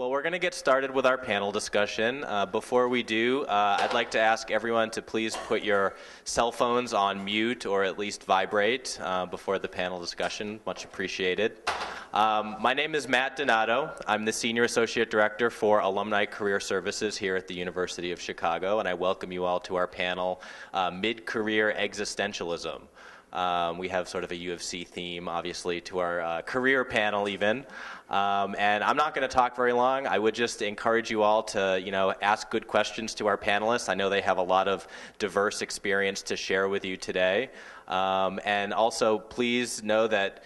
Well, we're going to get started with our panel discussion. Before we do, I'd like to ask everyone to please put your cell phones on mute or at least vibrate before the panel discussion. Much appreciated. My name is Matt Donato. I'm the Senior Associate Director for Alumni Career Services here at the University of Chicago, and I welcome you all to our panel, Mid-Career Existentialism. We have sort of a U of C theme, obviously, to our career panel even. And I'm not going to talk very long. I would just encourage you all to, ask good questions to our panelists. I know they have a lot of diverse experience to share with you today. And also, please know that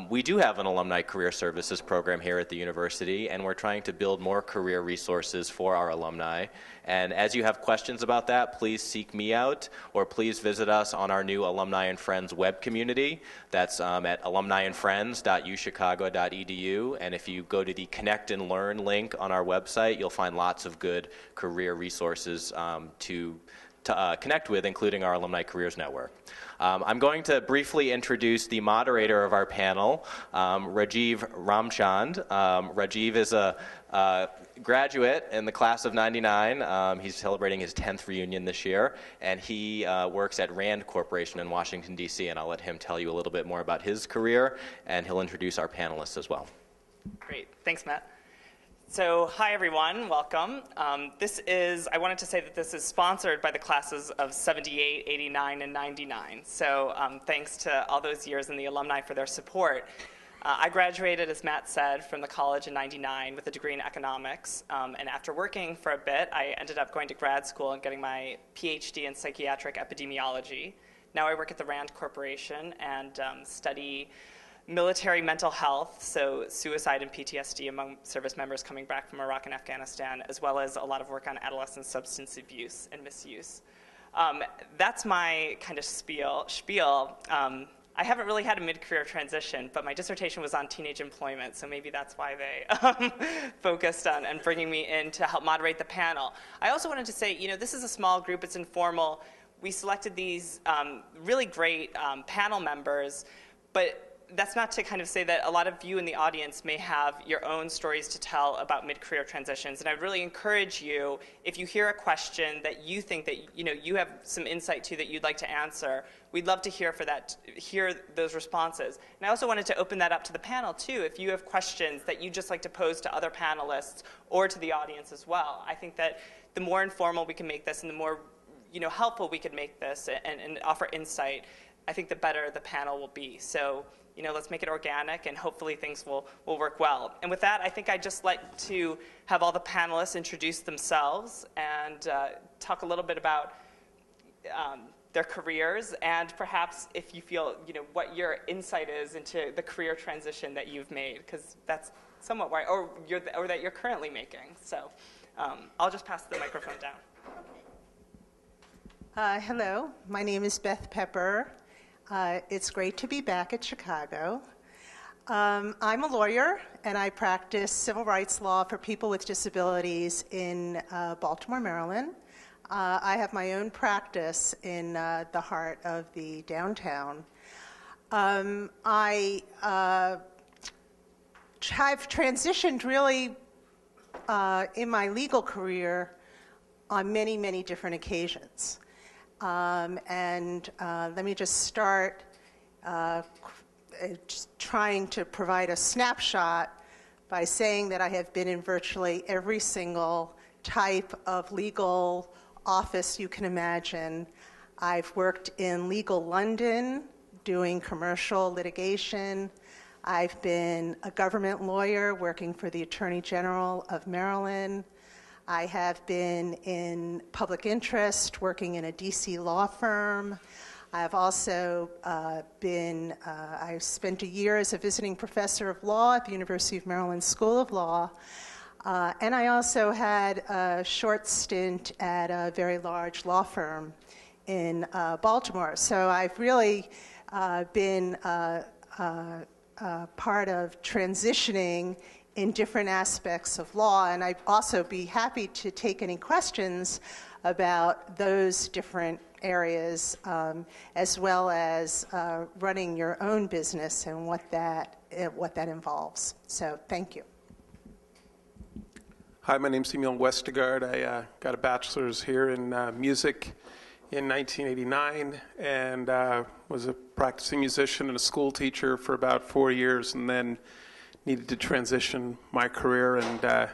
we do have an Alumni Career Services program here at the university, and we're trying to build more career resources for our alumni. And as you have questions about that, please seek me out, or please visit us on our new Alumni and Friends web community. That's at alumniandfriends.uchicago.edu. And if you go to the Connect and Learn link on our website, you'll find lots of good career resources to connect with, including our Alumni Careers Network. I'm going to briefly introduce the moderator of our panel, Rajeev Ramchand. Rajeev is a graduate in the class of '99. He's celebrating his 10th reunion this year, and he works at Rand Corporation in Washington, D.C., and I'll let him tell you a little bit more about his career, and he'll introduce our panelists as well. Great. Thanks, Matt. So, hi everyone, welcome. I wanted to say that this is sponsored by the classes of 78, 89, and 99. So thanks to all those years and the alumni for their support. I graduated, as Matt said, from the college in '99 with a degree in economics. And after working for a bit, I ended up going to grad school and getting my PhD in psychiatric epidemiology. Now I work at the Rand Corporation and study military mental health, so suicide and PTSD among service members coming back from Iraq and Afghanistan, as well as a lot of work on adolescent substance abuse and misuse. That's my kind of spiel. I haven't really had a mid-career transition, but my dissertation was on teenage employment, so maybe that's why they focused on and bringing me in to help moderate the panel. I also wanted to say, this is a small group, it's informal. We selected these really great panel members, but that's not to kind of say that a lot of you in the audience may have your own stories to tell about mid-career transitions. And I'd really encourage you, if you hear a question that you think that you have some insight to that you'd like to answer, we'd love to hear those responses. And I also wanted to open that up to the panel too. If you have questions that you'd just like to pose to other panelists or to the audience as well. I think that the more informal we can make this and the more helpful we can make this and offer insight, I think the better the panel will be. So, let's make it organic, and hopefully things will work well. And with that, I think I'd just like to have all the panelists introduce themselves and talk a little bit about their careers, and perhaps if you feel, what your insight is into the career transition that you've made, because that's somewhat why, or that you're currently making. So I'll just pass the microphone down. Hello, my name is Beth Pepper. It's great to be back at Chicago. I'm a lawyer, and I practice civil rights law for people with disabilities in Baltimore, Maryland. I have my own practice in the heart of the downtown. I have transitioned really in my legal career on many, many different occasions. Let me just start just trying to provide a snapshot by saying that I have been in virtually every single type of legal office you can imagine. I've worked in legal London doing commercial litigation. I've been a government lawyer working for the Attorney General of Maryland. I have been in public interest, working in a DC law firm. I've also I spent a year as a visiting professor of law at the University of Maryland School of Law. And I also had a short stint at a very large law firm in Baltimore. So I've really been part of transitioning in different aspects of law, and I'd also be happy to take any questions about those different areas, as well as running your own business and what that involves. So thank you. Hi, my name's Emile Westergaard. I got a bachelor's here in music in 1989 and was a practicing musician and a school teacher for about 4 years, and then needed to transition my career and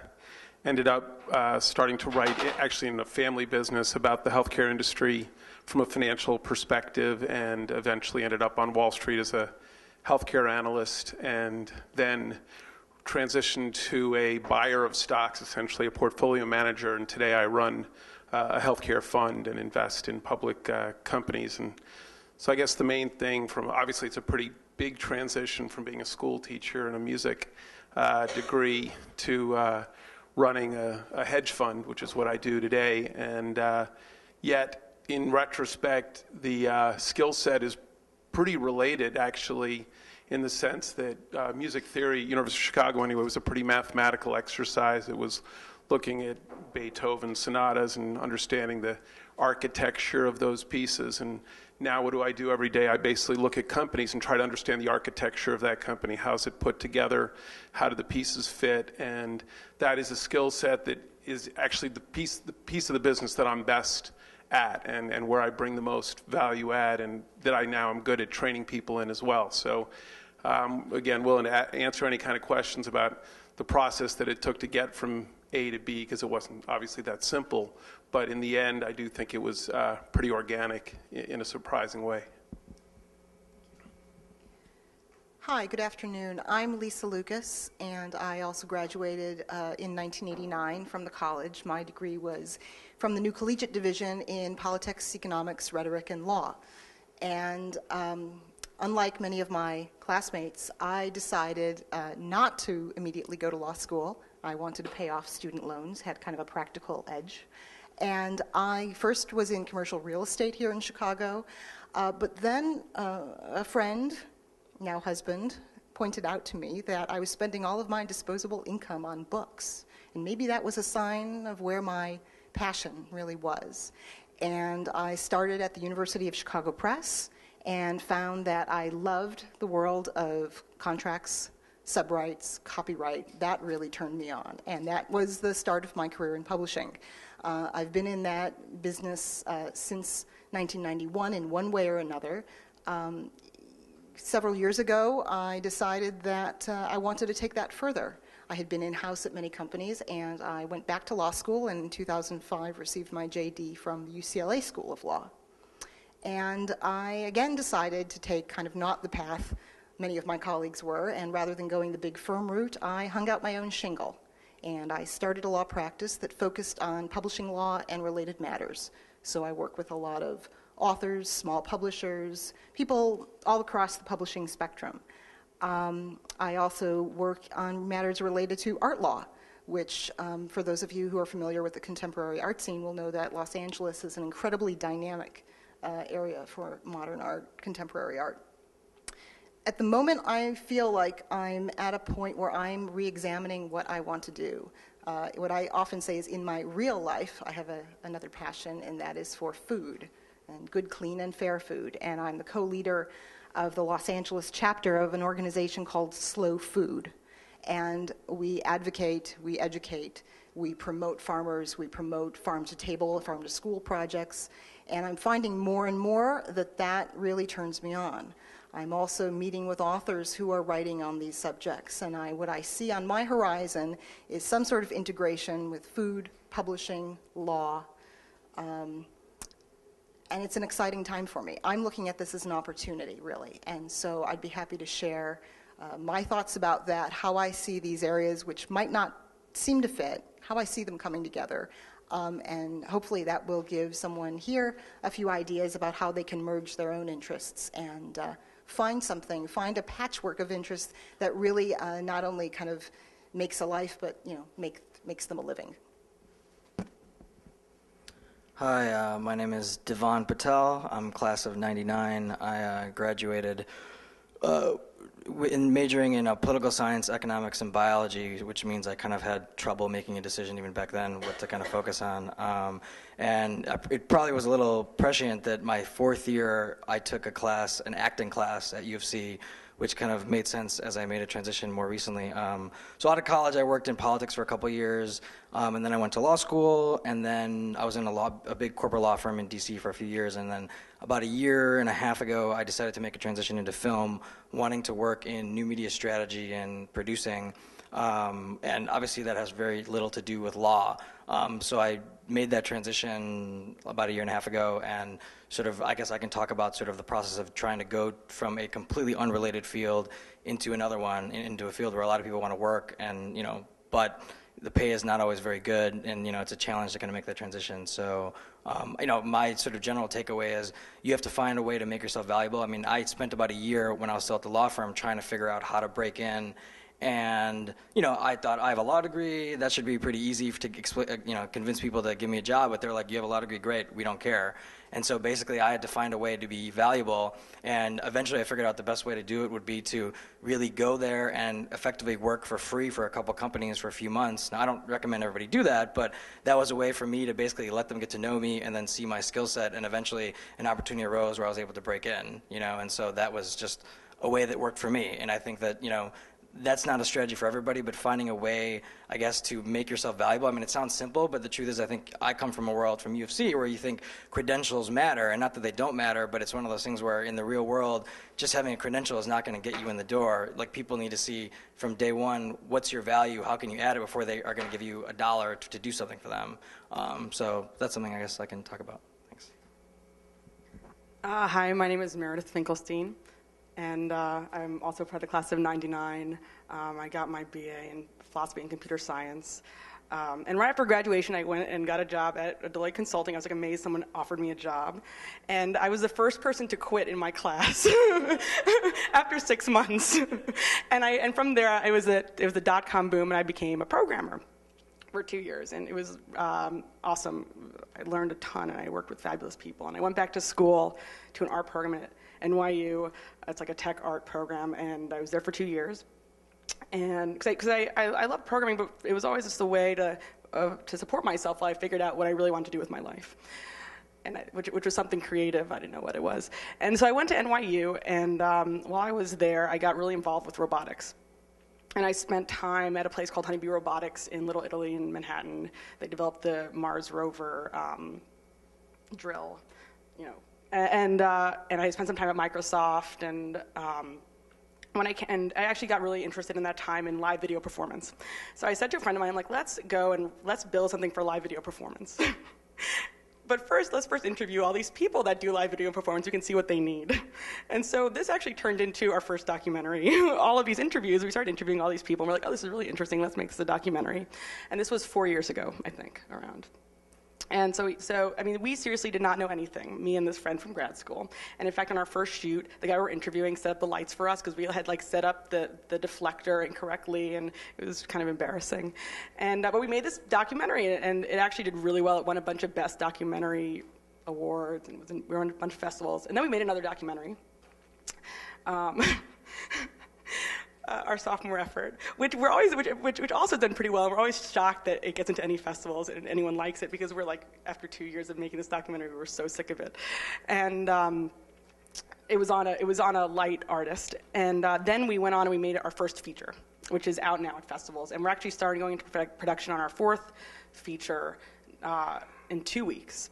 ended up starting to write, actually in a family business, about the healthcare industry from a financial perspective, and eventually ended up on Wall Street as a healthcare analyst, and then transitioned to a buyer of stocks, essentially a portfolio manager, and today I run a healthcare fund and invest in public companies. And so I guess the main thing obviously it's a pretty big transition from being a school teacher and a music degree to running a hedge fund, which is what I do today. And yet, in retrospect, the skill set is pretty related, actually, in the sense that music theory, University of Chicago anyway, was a pretty mathematical exercise. It was looking at Beethoven sonatas and understanding the architecture of those pieces. And now what do I do every day? I basically look at companies and try to understand the architecture of that company. How's it put together? How do the pieces fit? And that is a skill set that is actually the piece of the business that I'm best at, and where I bring the most value add, and that I now am good at training people in as well. So again, willing to answer any kind of questions about the process that it took to get from A to B, because it wasn't obviously that simple. But in the end, I do think it was pretty organic in a surprising way. Hi, good afternoon. I'm Lisa Lucas, and I also graduated in 1989 from the college. My degree was from the New Collegiate Division in Politics, Economics, Rhetoric, and Law. And unlike many of my classmates, I decided not to immediately go to law school. I wanted to pay off student loans, had kind of a practical edge. And I first was in commercial real estate here in Chicago, but then a friend, now husband, pointed out to me that I was spending all of my disposable income on books. And maybe that was a sign of where my passion really was. And I started at the University of Chicago Press and found that I loved the world of contracts, subrights, copyright. That really turned me on. And that was the start of my career in publishing. I've been in that business since 1991 in one way or another. Several years ago, I decided that I wanted to take that further. I had been in-house at many companies, and I went back to law school, and in 2005 received my JD from the UCLA School of Law. And I again decided to take kind of not the path many of my colleagues were, and rather than going the big firm route, I hung out my own shingle. And I started a law practice that focused on publishing law and related matters. So I work with a lot of authors, small publishers, people all across the publishing spectrum. I also work on matters related to art law, which for those of you who are familiar with the contemporary art scene will know that Los Angeles is an incredibly dynamic area for modern art, contemporary art. At the moment, I feel like I'm at a point where I'm re-examining what I want to do. What I often say is in my real life, I have another passion, and that is for food, and good, clean, and fair food. And I'm the co-leader of the Los Angeles chapter of an organization called Slow Food. And we advocate, we educate, we promote farmers, we promote farm-to-table, farm-to-school projects. And I'm finding more and more that that really turns me on. I'm also meeting with authors who are writing on these subjects, and what I see on my horizon is some sort of integration with food, publishing, law, and it's an exciting time for me. I'm looking at this as an opportunity, really, and so I'd be happy to share my thoughts about that, how I see these areas which might not seem to fit, how I see them coming together, and hopefully that will give someone here a few ideas about how they can merge their own interests and find a patchwork of interests that really not only kind of makes a life, but makes them a living. Hi, my name is Patel. I'm class of '99. I graduated in majoring in political science, economics, and biology, which means I kind of had trouble making a decision even back then what to kind of focus on. And it probably was a little prescient that my fourth year I took an acting class at U of C which kind of made sense as I made a transition more recently. So out of college, I worked in politics for a couple years, and then I went to law school, and then I was in a big corporate law firm in DC for a few years, and then about a year and a half ago, I decided to make a transition into film, wanting to work in new media strategy and producing. And obviously that has very little to do with law. So I made that transition about a year and a half ago, and sort of, I guess I can talk about sort of the process of trying to go from a completely unrelated field into another one, into a field where a lot of people want to work, and, you know, but the pay is not always very good, and, you know, it's a challenge to kind of make that transition. So, you know, my sort of general takeaway is you have to find a way to make yourself valuable. I mean, I spent about a year when I was still at the law firm trying to figure out how to break in. And, you know, I thought I have a law degree, that should be pretty easy to you know, convince people to give me a job, but they're like, you have a law degree, great, we don't care. And so basically I had to find a way to be valuable, and eventually I figured out the best way to do it would be to really go there and effectively work for free for a couple companies for a few months. Now, I don't recommend everybody do that, but that was a way for me to basically let them get to know me and then see my skill set, and eventually an opportunity arose where I was able to break in, you know, and so that was just a way that worked for me. And I think that, you know, that's not a strategy for everybody, but finding a way, I guess, to make yourself valuable. I mean, it sounds simple, but the truth is I think I come from a world from UFC where you think credentials matter, and not that they don't matter, but it's one of those things where in the real world, just having a credential is not going to get you in the door. Like, people need to see from day one, what's your value, how can you add it before they are going to give you $1 to do something for them. So that's something I guess I can talk about. Thanks. Hi, my name is Meredith Finkelstein. And I'm also part of the class of '99. I got my BA in philosophy and computer science. And right after graduation, I went and got a job at Deloitte Consulting. I was like amazed someone offered me a job. And I was the first person to quit in my class after 6 months. And from there, it was the dot-com boom, and I became a programmer for 2 years. And it was awesome. I learned a ton, and I worked with fabulous people. And I went back to school to an art program at NYU. It's like a tech art program, and I was there for 2 years. And because I love programming, but it was always just a way to support myself while I figured out what I really wanted to do with my life, and which was something creative. I didn't know what it was. And so I went to NYU, and while I was there, I got really involved with robotics. And I spent time at a place called Honeybee Robotics in Little Italy in Manhattan. They developed the Mars rover drill, you know. And I spent some time at Microsoft, and I actually got really interested in that time in live video performance. So I said to a friend of mine, like, let's go and let's build something for live video performance. But let's first interview all these people that do live video performance. We can see what they need. And so this actually turned into our first documentary. All of these interviews, we started interviewing all these people, and we're like, oh, this is really interesting. Let's make this a documentary. And this was 4 years ago, I think, around. And so I mean, we seriously did not know anything, me and this friend from grad school. And in fact, on our first shoot, the guy we were interviewing set up the lights for us because we had like set up the deflector incorrectly, and it was kind of embarrassing. And but we made this documentary, and it actually did really well. It won a bunch of best documentary awards, and we were on a bunch of festivals. And then we made another documentary. Our sophomore effort, which also done pretty well. We're always shocked that it gets into any festivals and anyone likes it, because we're like, after 2 years of making this documentary, we were so sick of it. And it was on a light artist. And then we went on and we made our first feature, which is out now at festivals. And we're actually going into production on our fourth feature in 2 weeks.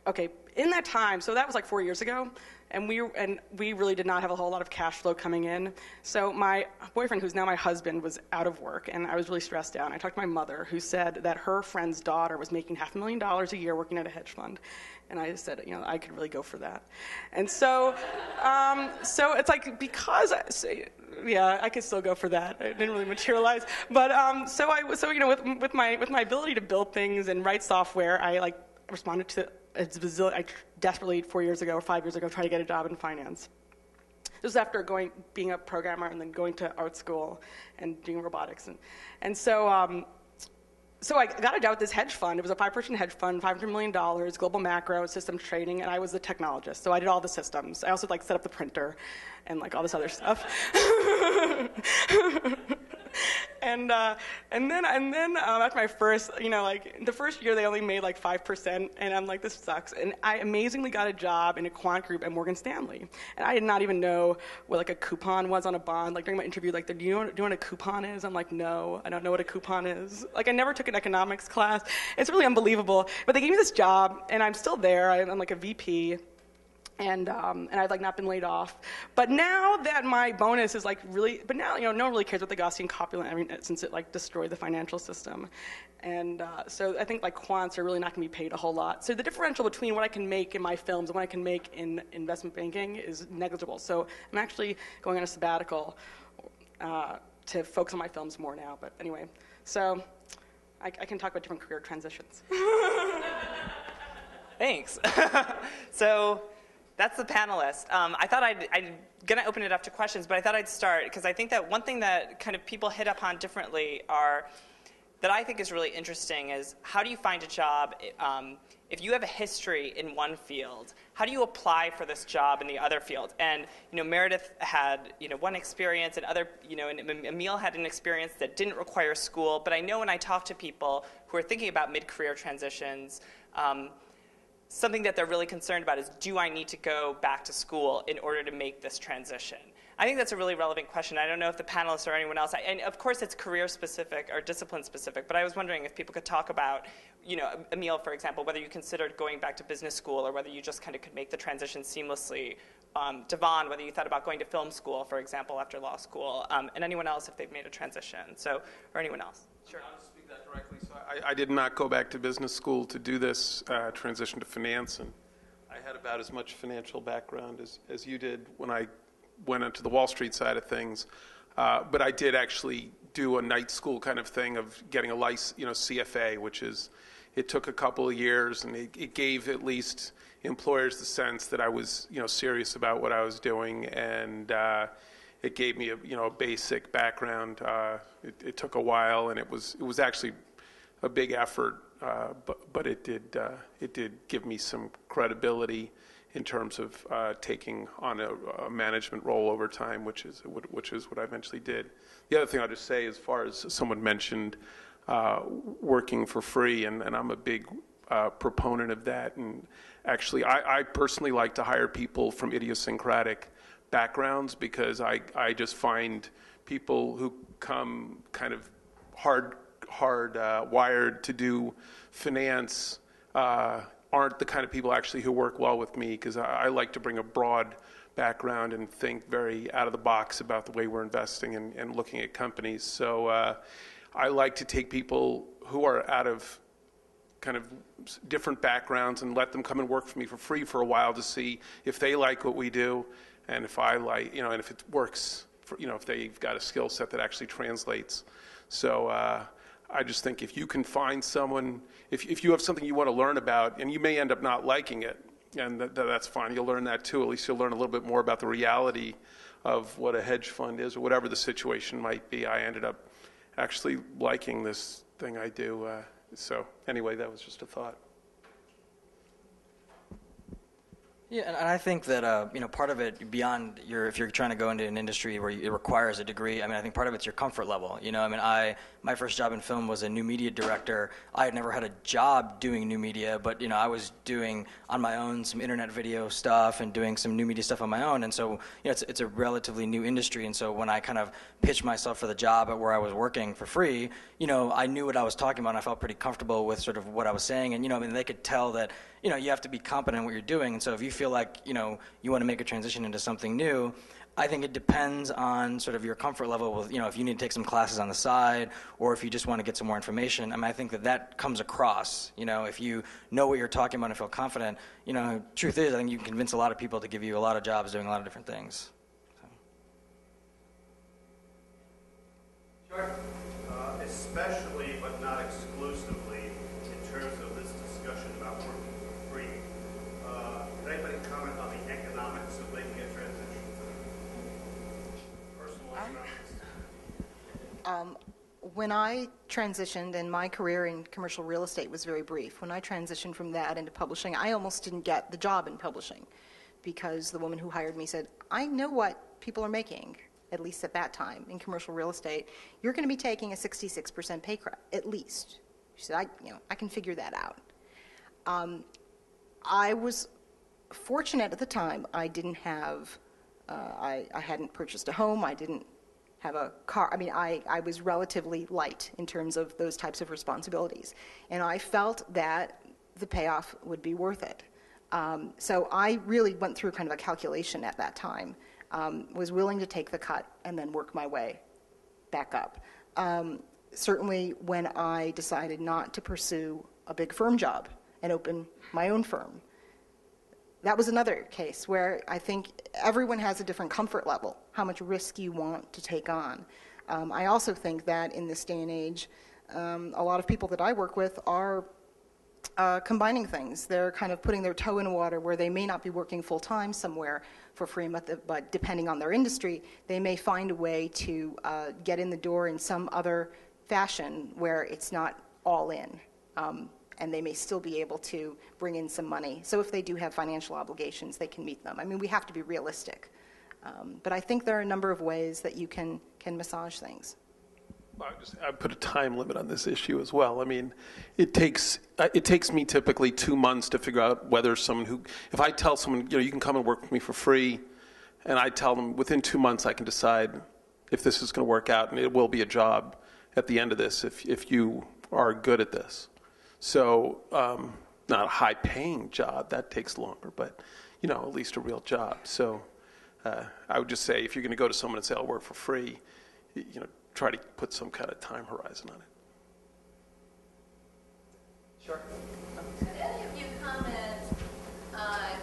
Okay, in that time, so that was like 4 years ago, and we really did not have a whole lot of cash flow coming in. So my boyfriend, who's now my husband, was out of work, and I was really stressed out. And I talked to my mother, who said that her friend's daughter was making $500,000 a year working at a hedge fund. And I said, you know, I could really go for that. And so, so it's like, yeah, I could still go for that. It didn't really materialize, but so you know, with my ability to build things and write software, I like responded to I desperately 4 years ago or 5 years ago tried to get a job in finance. This was after being a programmer and then going to art school and doing robotics, and so. So I got a job at this hedge fund. It was a 5-person hedge fund, $500 million, global macro, systems trading, and I was the technologist. So I did all the systems. I also set up the printer and all this other stuff. And then after my first, like the first year they only made like 5%, and I'm like, this sucks. And I amazingly got a job in a quant group at Morgan Stanley, and I did not even know what like a coupon was on a bond. Like during my interview, like, do you know what a coupon is? I'm like, no, I don't know what a coupon is. Like I never took an economics class. It's really unbelievable. But they gave me this job, and I'm still there. I'm like a VP. And I've like not been laid off, but now that my bonus is like really, but now no one really cares about the Gaussian copulent, since it like destroyed the financial system, and so I think like quants are really not going to be paid a whole lot. So the differential between what I can make in my films and what I can make in investment banking is negligible. So I'm actually going on a sabbatical to focus on my films more now. But anyway, so I can talk about different career transitions. Thanks. So. That's the panelist. I thought I'm going to open it up to questions, but I thought I'd start because I think that one thing that kind of people hit upon differently that I think is really interesting is how do you find a job if you have a history in one field, how do you apply for this job in the other field? And Meredith had one experience, and and Emile had an experience that didn't require school. But I know when I talk to people who are thinking about mid-career transitions, something that they're really concerned about is, do I need to go back to school in order to make this transition? I think that's a really relevant question. I don't know if the panelists or anyone else, and of course it's career specific or discipline specific, but I was wondering if people could talk about, Emile, for example, whether you considered going back to business school or whether you just kind of could make the transition seamlessly. Devon, whether you thought about going to film school, for example, after law school, and anyone else if they've made a transition. So, or anyone else. Sure. I'll speak that directly. So I did not go back to business school to do this transition to finance, and I had about as much financial background as you did when I went into the Wall Street side of things. But I did actually do a night school kind of thing of getting a license, CFA, which is, it took a couple of years, and it gave at least employers the sense that I was, serious about what I was doing, and it gave me a basic background. It took a while, and it was actually a big effort, but it did give me some credibility in terms of taking on a management role over time, which is what I eventually did. The other thing I'll just say, as far as someone mentioned, working for free, and I'm a big proponent of that. And actually, I personally like to hire people from idiosyncratic backgrounds, because I just find people who come kind of hard wired to do finance aren't the kind of people actually who work well with me, because I like to bring a broad background and think very out of the box about the way we're investing and looking at companies. So I like to take people who are out of kind of different backgrounds and let them come and work for me for free for a while to see if they like what we do, and if I like, and if it works, if they've got a skill set that actually translates. So I just think if you can find someone, if you have something you want to learn about, and you may end up not liking it, and that's fine, you'll learn that too. At least you'll learn a little bit more about the reality of what a hedge fund is, or whatever the situation might be. I ended up actually liking this thing I do. So anyway, that was just a thought. Yeah, and I think that part of it, beyond if you're trying to go into an industry where it requires a degree, I think part of it's your comfort level. My first job in film was a new media director. I had never had a job doing new media, but I was doing on my own some internet video stuff and doing some new media stuff on my own. And so it's a relatively new industry. And so when I kind of pitched myself for the job at where I was working for free, I knew what I was talking about, and I felt pretty comfortable with sort of what I was saying. And they could tell that you have to be competent in what you're doing. And so if you feel like you want to make a transition into something new, I think it depends on sort of your comfort level with, if you need to take some classes on the side, or if you just want to get some more information. I think that comes across, if you know what you're talking about and feel confident. Truth is, I think you can convince a lot of people to give you a lot of jobs doing a lot of different things. So. Sure. Especially, but not exclusively, in terms of this discussion about working for free. Can anybody comment on the economics of making a transition? Personal economics? When I transitioned, and my career in commercial real estate was very brief, when I transitioned from that into publishing, I almost didn't get the job in publishing, because the woman who hired me said, I know what people are making. at least at that time in commercial real estate, you're going to be taking a 66% pay cut, at least. She said, I can figure that out. I was fortunate at the time. I didn't have, I hadn't purchased a home. I didn't have a car. I mean, I was relatively light in terms of those types of responsibilities. And I felt that the payoff would be worth it. So I really went through kind of a calculation at that time, was willing to take the cut and then work my way back up. Certainly when I decided not to pursue a big firm job and open my own firm, that was another case where I think everyone has a different comfort level, how much risk you want to take on. I also think that in this day and age, a lot of people that I work with are combining things. They're kind of putting their toe in the water where they may not be working full-time somewhere for free, but depending on their industry, they may find a way to get in the door in some other fashion where it's not all in. And they may still be able to bring in some money. So if they do have financial obligations, they can meet them. I mean, we have to be realistic. But I think there are a number of ways that you can massage things. Well, I put a time limit on this issue as well. I mean, it takes me typically 2 months to figure out whether if I tell someone, you can come and work with me for free, and I tell them within 2 months I can decide if this is going to work out, and it will be a job at the end of this if you are good at this. So not a high-paying job, that takes longer, but, at least a real job. So I would just say if you're going to go to someone and say, I'll work for free, try to put some kind of time horizon on it. Sure. Could any of you comment on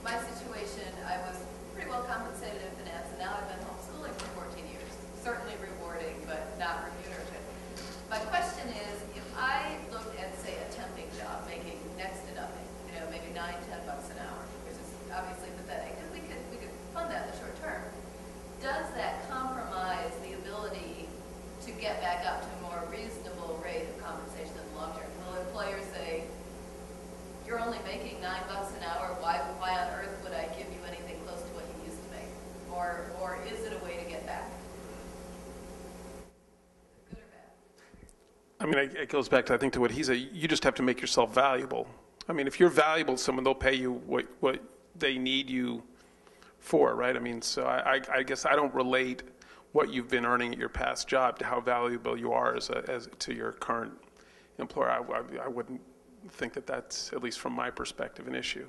my situation? I was pretty well compensated in finance, and now I've been homeschooling for 14 years. Certainly rewarding, but not remunerative. My question is, if I looked at, say, a temping job making next to nothing, maybe $9, $10 an hour, which is obviously pathetic, and we could fund that in the short term, does that compromise the ability to get back up to a more reasonable rate of compensation in the long term? Will employers say, you're only making $9 an hour, why on earth would I give you anything close to what you used to make? Or is it a way to get back? Good or bad? I mean, it goes back to, I think, to what he said. You just have to make yourself valuable. I mean, if you're valuable to someone, they'll pay you what they need you for, right? I mean, so I guess I don't relate what you've been earning at your past job to how valuable you are as to your current employer. I wouldn't think that that's, at least from my perspective, an issue.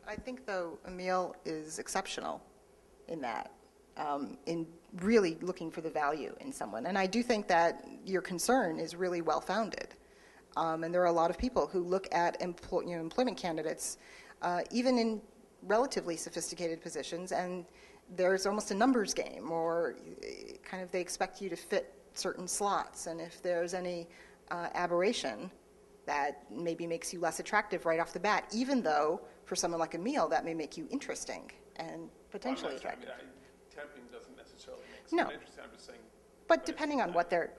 I think, though, Emile is exceptional in that, in really looking for the value in someone. And I do think that your concern is really well-founded. And there are a lot of people who look at employment candidates, even in relatively sophisticated positions, and there's almost a numbers game, or kind of they expect you to fit certain slots, and if there's any aberration, that maybe makes you less attractive right off the bat, even though for someone like Emile that may make you interesting and potentially attractive. Temping doesn't necessarily make No. sense. Interesting. I'm just saying. But depending on what they're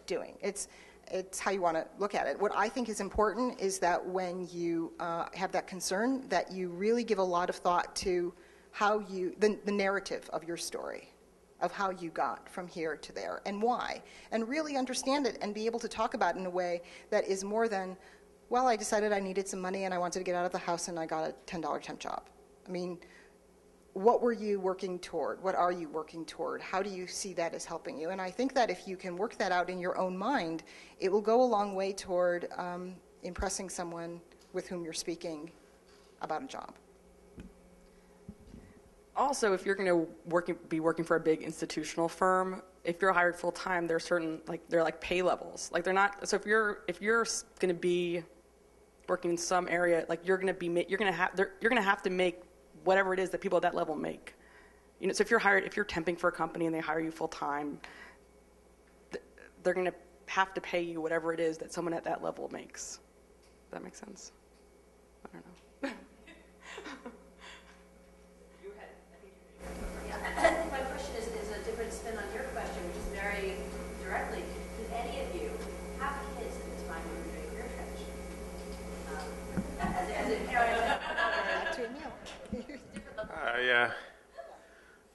doing, it's how you want to look at it. What I think is important is that when you have that concern, that you really give a lot of thought to how the narrative of your story, of how you got from here to there and why, and really understand it and be able to talk about it in a way that is more than, well, I decided I needed some money and I wanted to get out of the house and I got a $10 temp job. I mean, what were you working toward? What are you working toward? How do you see that as helping you? And I think that if you can work that out in your own mind, it will go a long way toward impressing someone with whom you're speaking about a job. Also, if you're going to be working for a big institutional firm, if you're hired full time, there's certain they're like pay levels. Like they're not. So if you're going to be working in some area, like you're going to have to make whatever it is that people at that level make. So if you're temping for a company and they hire you full time, they're going to have to pay you whatever it is that someone at that level makes. Does that make sense? I don't know. Yeah. My question is a different spin on your question, which is very directly, did any of you have kids at the time you were doing career transition? As a parent. To Emile. Yeah.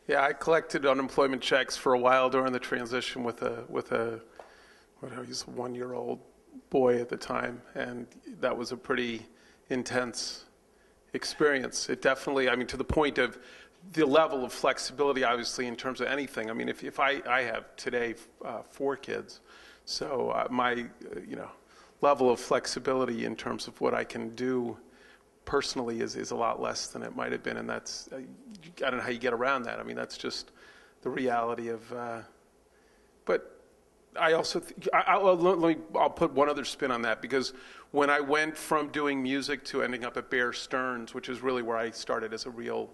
Yeah, I collected unemployment checks for a while during the transition with a he's a 1-year-old boy at the time, and that was a pretty intense experience. It definitely, I mean, to the point of the level of flexibility, obviously, in terms of anything. I mean, if I have today 4 kids, so my level of flexibility in terms of what I can do personally is a lot less than it might have been, and that's I don't know how you get around that. I mean, that's just the reality of. But I also I'll put one other spin on that, because when I went from doing music to ending up at Bear Stearns, which is really where I started as a real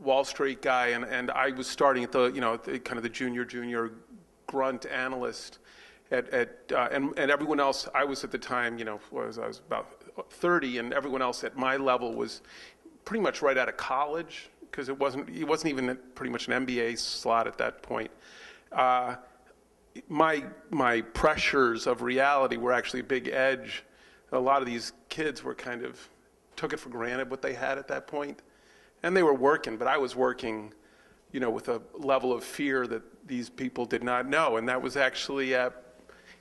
Wall Street guy, and I was starting at the kind of the junior grunt analyst and everyone else. I was at the time I was about 30, and everyone else at my level was pretty much right out of college, because it wasn't even pretty much an MBA slot at that point. My pressures of reality were actually a big edge. A lot of these kids were kind of took it for granted what they had at that point, and they were working, but I was working, with a level of fear that these people did not know, and that was actually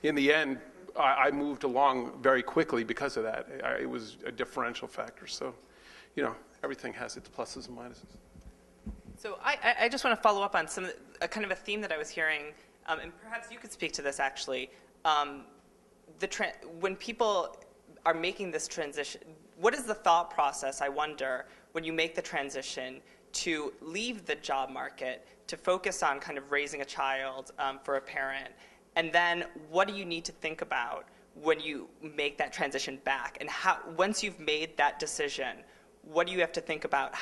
in the end. I moved along very quickly because of that. It was a differential factor. So, everything has its pluses and minuses. So I just want to follow up on a kind of a theme that I was hearing, and perhaps you could speak to this actually. When people are making this transition, what is the thought process, I wonder, when you make the transition to leave the job market to focus on kind of raising a child for a parent? And then what do you need to think about when you make that transition back? And once you've made that decision, what do you have to think about?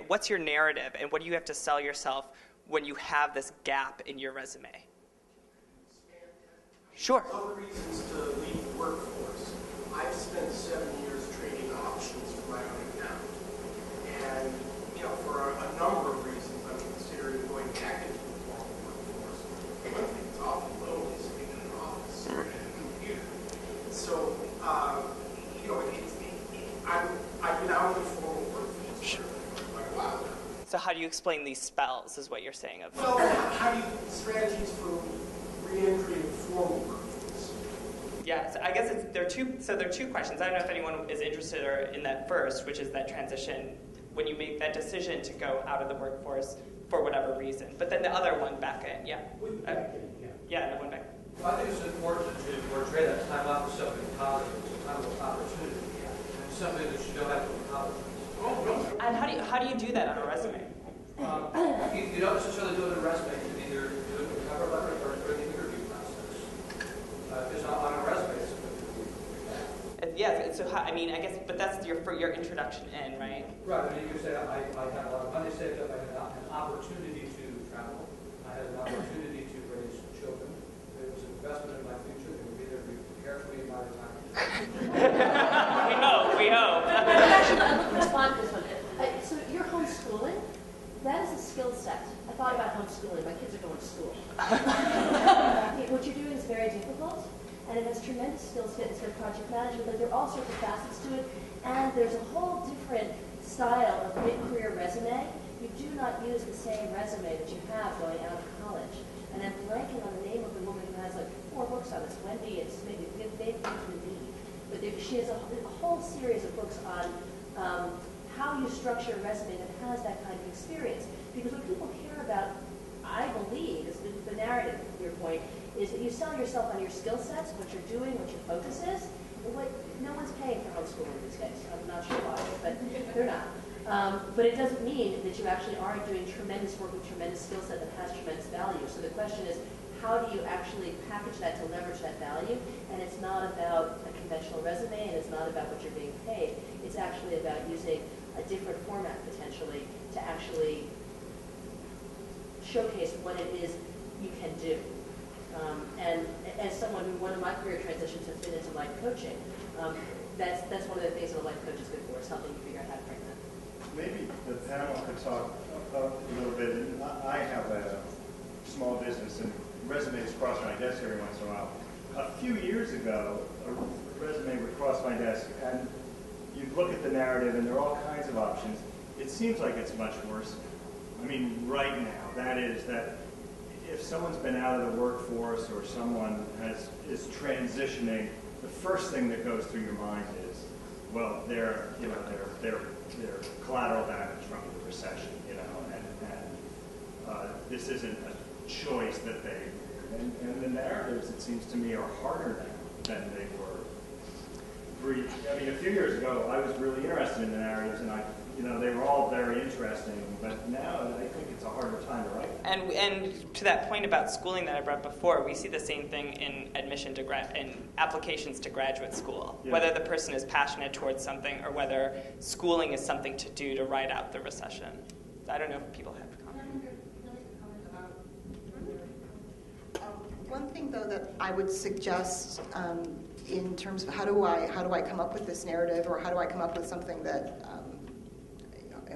What's your narrative, and what do you have to sell yourself when you have this gap in your resume? Sure. Other reasons to leave the workforce. I've spent 7 years trading options for my own account. And, for a number of reasons, I'm considering going back into the formal workforce. One thing that's awful lonely sitting in an office staring at a computer. So, I've been out of the formal workforce for quite a while now. So how do you explain these spells, is what you're saying? Well, how do you strategies for re-entry in the formal workforce? Yeah, so I guess there are two questions. I don't know if anyone is interested in that first, which is that transition when you make that decision to go out of the workforce for whatever reason. But then the other one back in, yeah. Yeah, the one back in. Well, I think it's important to portray that time off as something positive, it's a time of opportunity, and something that you don't have to accomplish. And how do you do that on a resume? You don't necessarily do it on a resume. You can either do it in a cover letter or during the interview process. Because on a resume, it's yeah. So I guess, but that's for your introduction in, right? Right. I mean, you say I had a lot of money saved up. I had an opportunity to travel. I had an opportunity to raise children. It was an investment in my future. They would be there to care for me in my retirement. We hope. Actually, I'd like to respond to this one. So you're homeschooling? That is a skill set. I thought about homeschooling. My kids are going to school. What you're doing is very difficult, and it has tremendous skill sets for project management, but there are all sorts of facets to it, and there's a whole different style of mid-career resume. You do not use the same resume that you have going out of college. And I'm blanking on the name of the woman who has like 4 books on this. Wendy, it's maybe Indeed. But she has a whole series of books on how you structure a resume that has that kind of experience. Because what people care about, I believe, is the narrative, your point, is that you sell yourself on your skill sets, what you're doing, what your focus is. No one's paying for homeschooling these days. I'm not sure why, but they're not. But it doesn't mean that you actually aren't doing tremendous work with tremendous skill set that has tremendous value. So the question is, how do you actually package that to leverage that value? And it's not about a conventional resume, and it's not about what you're being paid. It's actually about using a different format, potentially, to actually showcase what it is you can do. And as someone who, one of my career transitions has been into life coaching, that's one of the things that a life coach is good for, is helping you figure out how to bring that. Maybe the panel could talk a little bit. I have a small business, and resumes cross my desk every once in a while. A few years ago, a resume would cross my desk, and you'd look at the narrative, and there are all kinds of options. It seems like it's much worse. I mean, right now. That is that if someone's been out of the workforce or someone is transitioning, the first thing that goes through your mind is, well, they're collateral damage from the recession, and this isn't a choice that they. And the narratives, it seems to me, are harder now than they were. I mean, a few years ago, I was really interested in the narratives, and they were all very interesting. But now, I think it's a harder time to write. And to that point about schooling that I brought before, we see the same thing in admission to in applications to graduate school. Yeah. Whether the person is passionate towards something, or whether schooling is something to do to ride out the recession. I don't know if people have comments. One thing, though, that I would suggest in terms of how do I come up with this narrative, or how do I come up with something that,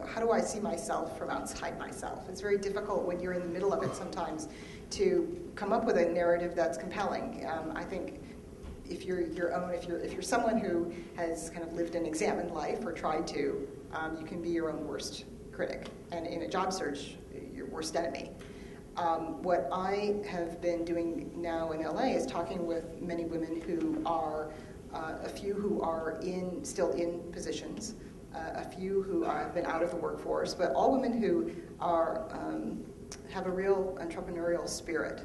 how do I see myself from outside myself? It's very difficult when you're in the middle of it sometimes to come up with a narrative that's compelling. I think if you're someone who has kind of lived an examined life or tried to, you can be your own worst critic, and in a job search, your worst enemy. What I have been doing now in LA is talking with many women who are, a few who are still in positions, a few who have been out of the workforce, but all women who are have a real entrepreneurial spirit,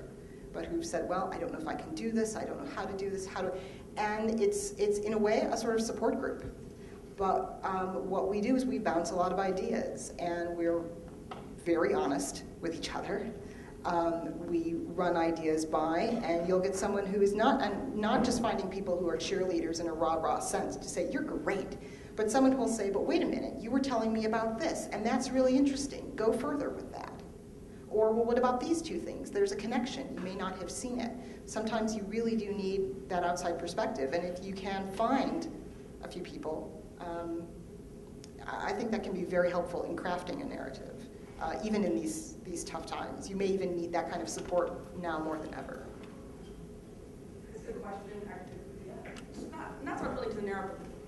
but who've said, well, I don't know if I can do this, I don't know how to do this, and it's in a way a sort of support group. But what we do is we bounce a lot of ideas, and we're very honest with each other. We run ideas by, and you'll get someone who is not just finding people who are cheerleaders in a rah-rah sense to say, you're great, but someone who will say, but wait a minute, you were telling me about this, and that's really interesting. Go further with that. Or, well, what about these two things? There's a connection. You may not have seen it. Sometimes you really do need that outside perspective, and if you can find a few people, I think that can be very helpful in crafting a narrative. Even in these tough times. You may even need that kind of support now more than ever. This is a question, actually, not sort of really to the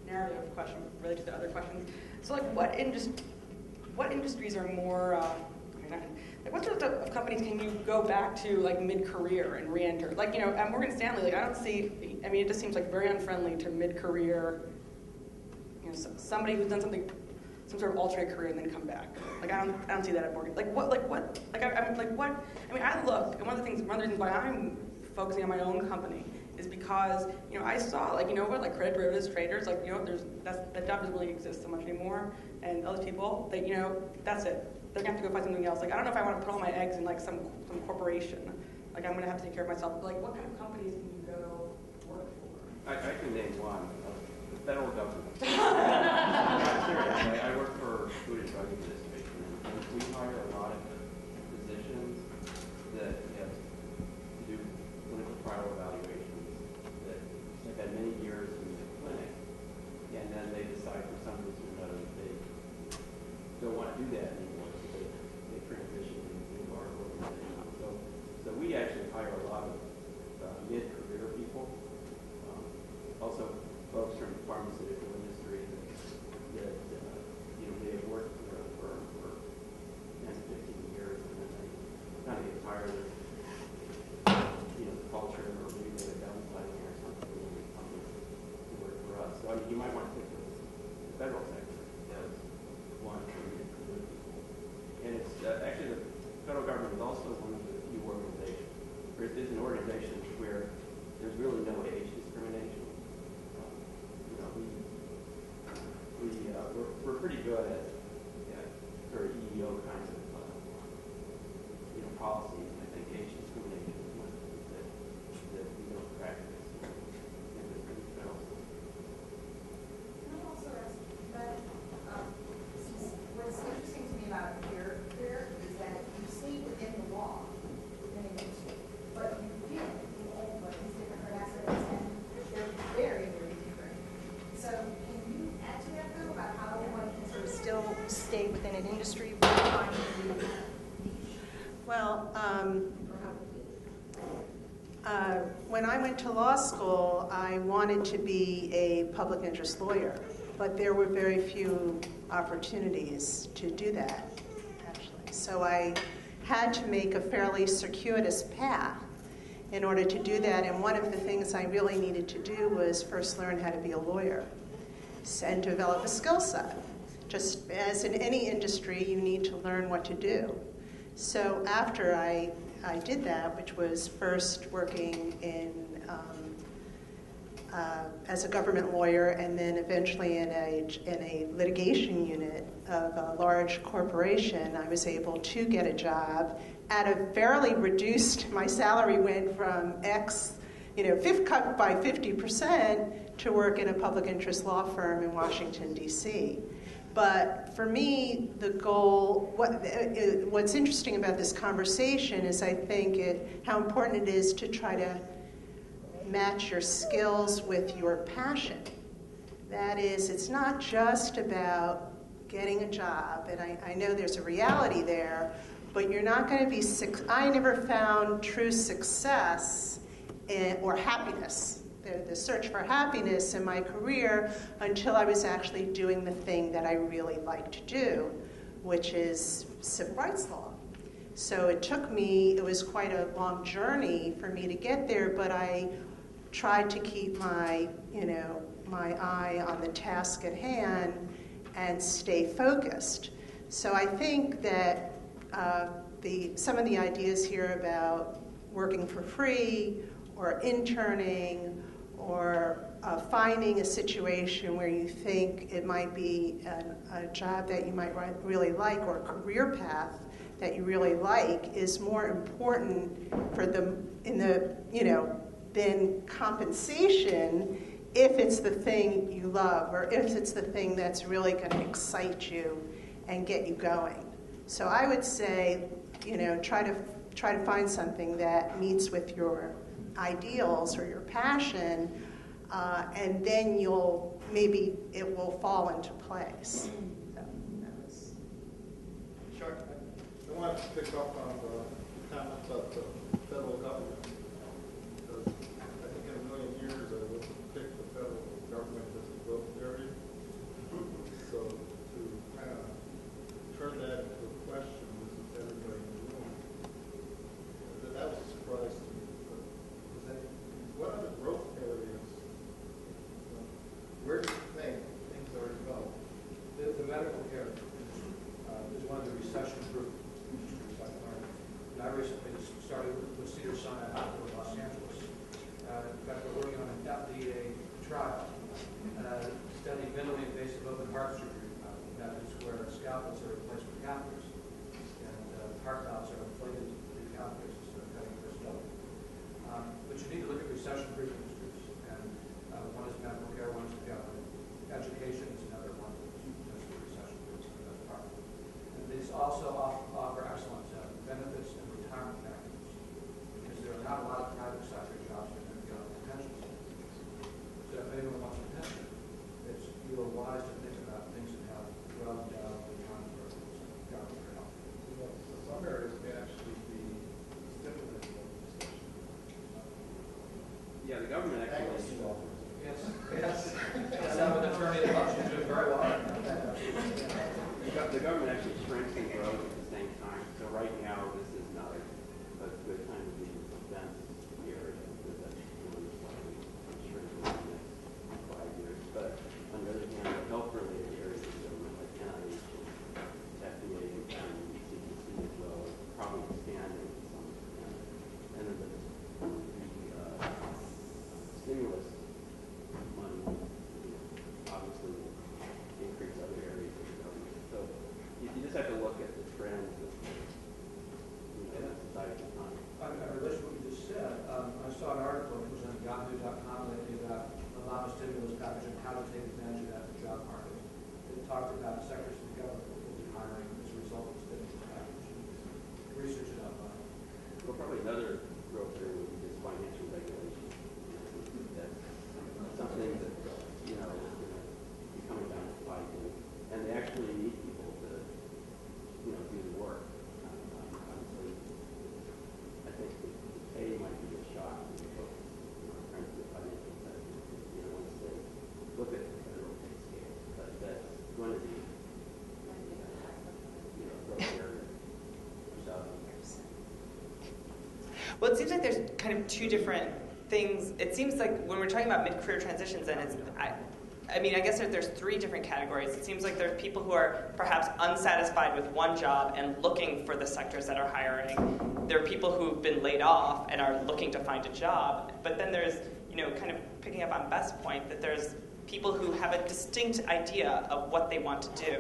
narrative question, but really to the other questions. So, like, what industries are more, like, what sort of companies can you go back to, like, mid-career and re-enter? Like, at Morgan Stanley, like, I don't see, I mean, it just seems like very unfriendly to mid-career, somebody who's done some sort of alternate career and then come back. Like, I don't see that at Morgan. Like what? I mean, I look, and one of the reasons why I'm focusing on my own company is because I saw like credit derivatives traders, that job doesn't really exist so much anymore, and other people that's it. They're gonna have to go find something else. Like, I don't know if I want to put all my eggs in like some corporation. Like, I'm gonna have to take care of myself. Like, what kind of companies can you go work for? I can name one. The federal government. I'm serious. I work for Food and Drug Administration, and we hire a lot of positions that have to do clinical trial evaluations that have had many years in the clinic, and then they decide for some reason or another that they don't want to do that anymore, so they transition into our organization. So we actually hire a lot of mid-career people. Also, folks from the pharmaceutical industry that they have worked for a firm for 10, 15 years, and then they kind of get tired of the culture, or maybe they're downsizing or something, and they come to work for us. So you might want to think of the federal sector as one for mid-career people. And it's actually the federal government is also one of the few organizations. There's an organization where there's really no age discrimination. We're pretty good at sort of EEO kinds of policies, and I think age discrimination is one that we don't practice in the federal system. Can I also ask, what's interesting to me about your career is that you stay within the law, within an industry, but you feel like these different facets, and they're very, very different. So can you add to that, though, about how one can sort of still stay within an industry while finding a niche? Well, when I went to law school, I wanted to be a public interest lawyer, but there were very few opportunities to do that, actually. So I had to make a fairly circuitous path in order to do that. And one of the things I really needed to do was first learn how to be a lawyer and develop a skill set. Just as in any industry, you need to learn what to do. So after I did that, which was first working in as a government lawyer, and then eventually in a litigation unit of a large corporation, I was able to get a job at a fairly reduced. My salary went from X, cut by 50% to work in a public interest law firm in Washington, D.C. But for me, the goal, what's interesting about this conversation is I think how important it is to try to match your skills with your passion. That is, it's not just about getting a job, and I know there's a reality there, but you're not going to be, I never found true success or happiness, the search for happiness in my career until I was actually doing the thing that I really like to do, which is civil rights law. So it was quite a long journey for me to get there, but I tried to keep my eye on the task at hand and stay focused. So I think that some of the ideas here about working for free or interning or finding a situation where you think it might be a job that you might really like or a career path that you really like is more important for than compensation if it's the thing you love or if it's the thing that's really going to excite you and get you going. So I would say, try to find something that meets with your ideals or your passion, and then maybe it will fall into place. So Sure. I want to pick up on the comment about the federal government. Because I think in a million years I would pick the federal government as a growth area. So to kind of turn that into a question, this is everybody in the room, that was a surprise to me. What are the growth areas? Where do you think things are developed? The medical care is one of the recession-proof industries I've learned. And I recently started with Cedars-Sinai Hospital in Los Angeles. In fact, we're working on a FDA trial studying minimally invasive open heart surgery methods where scalpels are replaced with catheters and heart valves are inflated through catheters instead of cutting first up. But you need to look at recession-proof industries, and one is medical care, one is the government. Education is another one that's recession-proof for the most part. And these also offer excellent benefits and retirement packages because there are not a lot of private sector jobs that are going to pension systems. So if anyone wants a pension, you are wise to think about things that have well-endowed retirement programs and government help. So some areas may actually be stimulating legislation. Yeah, the government actually. Yes. I have an attorney that helps you do it very well. The government actually shrinks and grows at the same time. So right now, this is not a good time to be in defense area because that's really slightly shrinking in the next 5 years. But on the other hand, the health-related areas of government like NIH, FDA, and CDC as well are probably expanding to some extent. And then the stimulus money obviously will increase other areas of the government. So you just have to look at the trends of society at the time. I relate to what you just said. I saw an article that was on Yahoo.com lately about a lot of stimulus package and how to take advantage of that in the job market. It talked about sectors of the government that will be hiring as a result of the stimulus package. Research it online. Well, probably another growth area would be just financial regulation. That's something that is going to be coming down the pike, and they actually need people to do the work. Honestly, I think the pay might be a shock to folks trying to do the financial sector. Once they look at the federal pay scale, but that's going to be Well, it seems like there's kind of two different things. It seems like when we're talking about mid-career transitions, then I mean, I guess there's three different categories. It seems like there are people who are perhaps unsatisfied with one job and looking for the sectors that are hiring. There are people who've been laid off and are looking to find a job. But then there's, kind of picking up on Beth's point, that there's people who have a distinct idea of what they want to do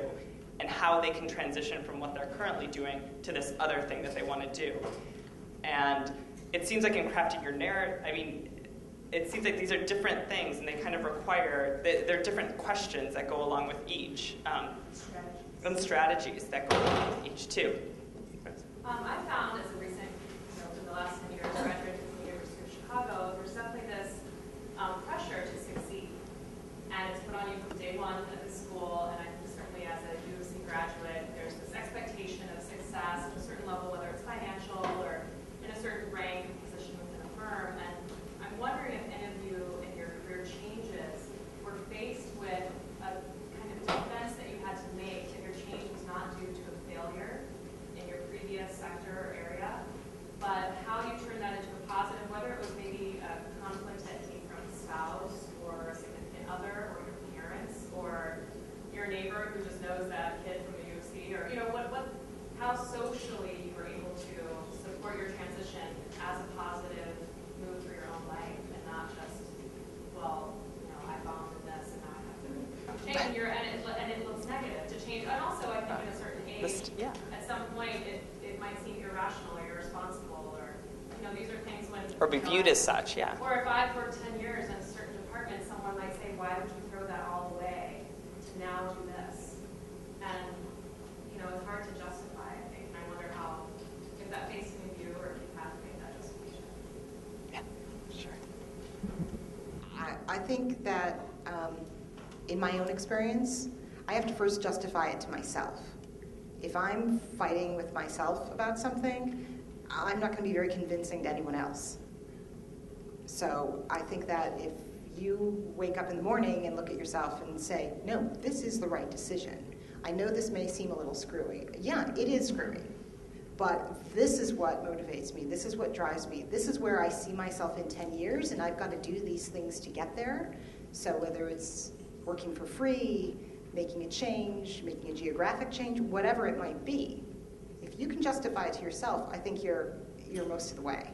and how they can transition from what they're currently doing to this other thing that they want to do. And it seems like in crafting your narrative, I mean, it seems like these are different things, and they kind of require, there are different questions that go along with each, and strategies that go along with each, too. I found as a recent, in the last 10 years, graduated from the University of Chicago, there's definitely this pressure to succeed. And it's put on you from day one at the school, and I think certainly as a UC graduate, there's this expectation of success at a certain level, whether it's financial or in a certain rank position within a firm. And I'm wondering if any of you in your career changes were faced with a kind of defense that you had to make that your change was not due to a failure in your previous sector or area, but how you turn that into a positive, whether it was maybe a conflict that came from a spouse or a significant other or your parents or your neighbor who just knows that kid from the UC, or how socially you were able to support your transition as a positive move through your own life and not just, I bombed in this and now I have to change and it looks negative to change. And also I think at a certain age, at some point it might seem irrational or irresponsible or, these are things when... Or be viewed as such, yeah. Or if I've worked 10 years in a certain department, someone might say, why would you throw that all away to now do this? And, it's hard to justify, I think. And I wonder if that faced with you or if you had to make that justification. Yeah, sure. I think that in my own experience, I have to first justify it to myself. If I'm fighting with myself about something, I'm not going to be very convincing to anyone else. So I think that if you wake up in the morning and look at yourself and say, no, this is the right decision. I know this may seem a little screwy. Yeah, it is screwy. But this is what motivates me. This is what drives me. This is where I see myself in 10 years, and I've got to do these things to get there. So whether it's working for free, making a change, making a geographic change, whatever it might be, if you can justify it to yourself, I think you're most of the way.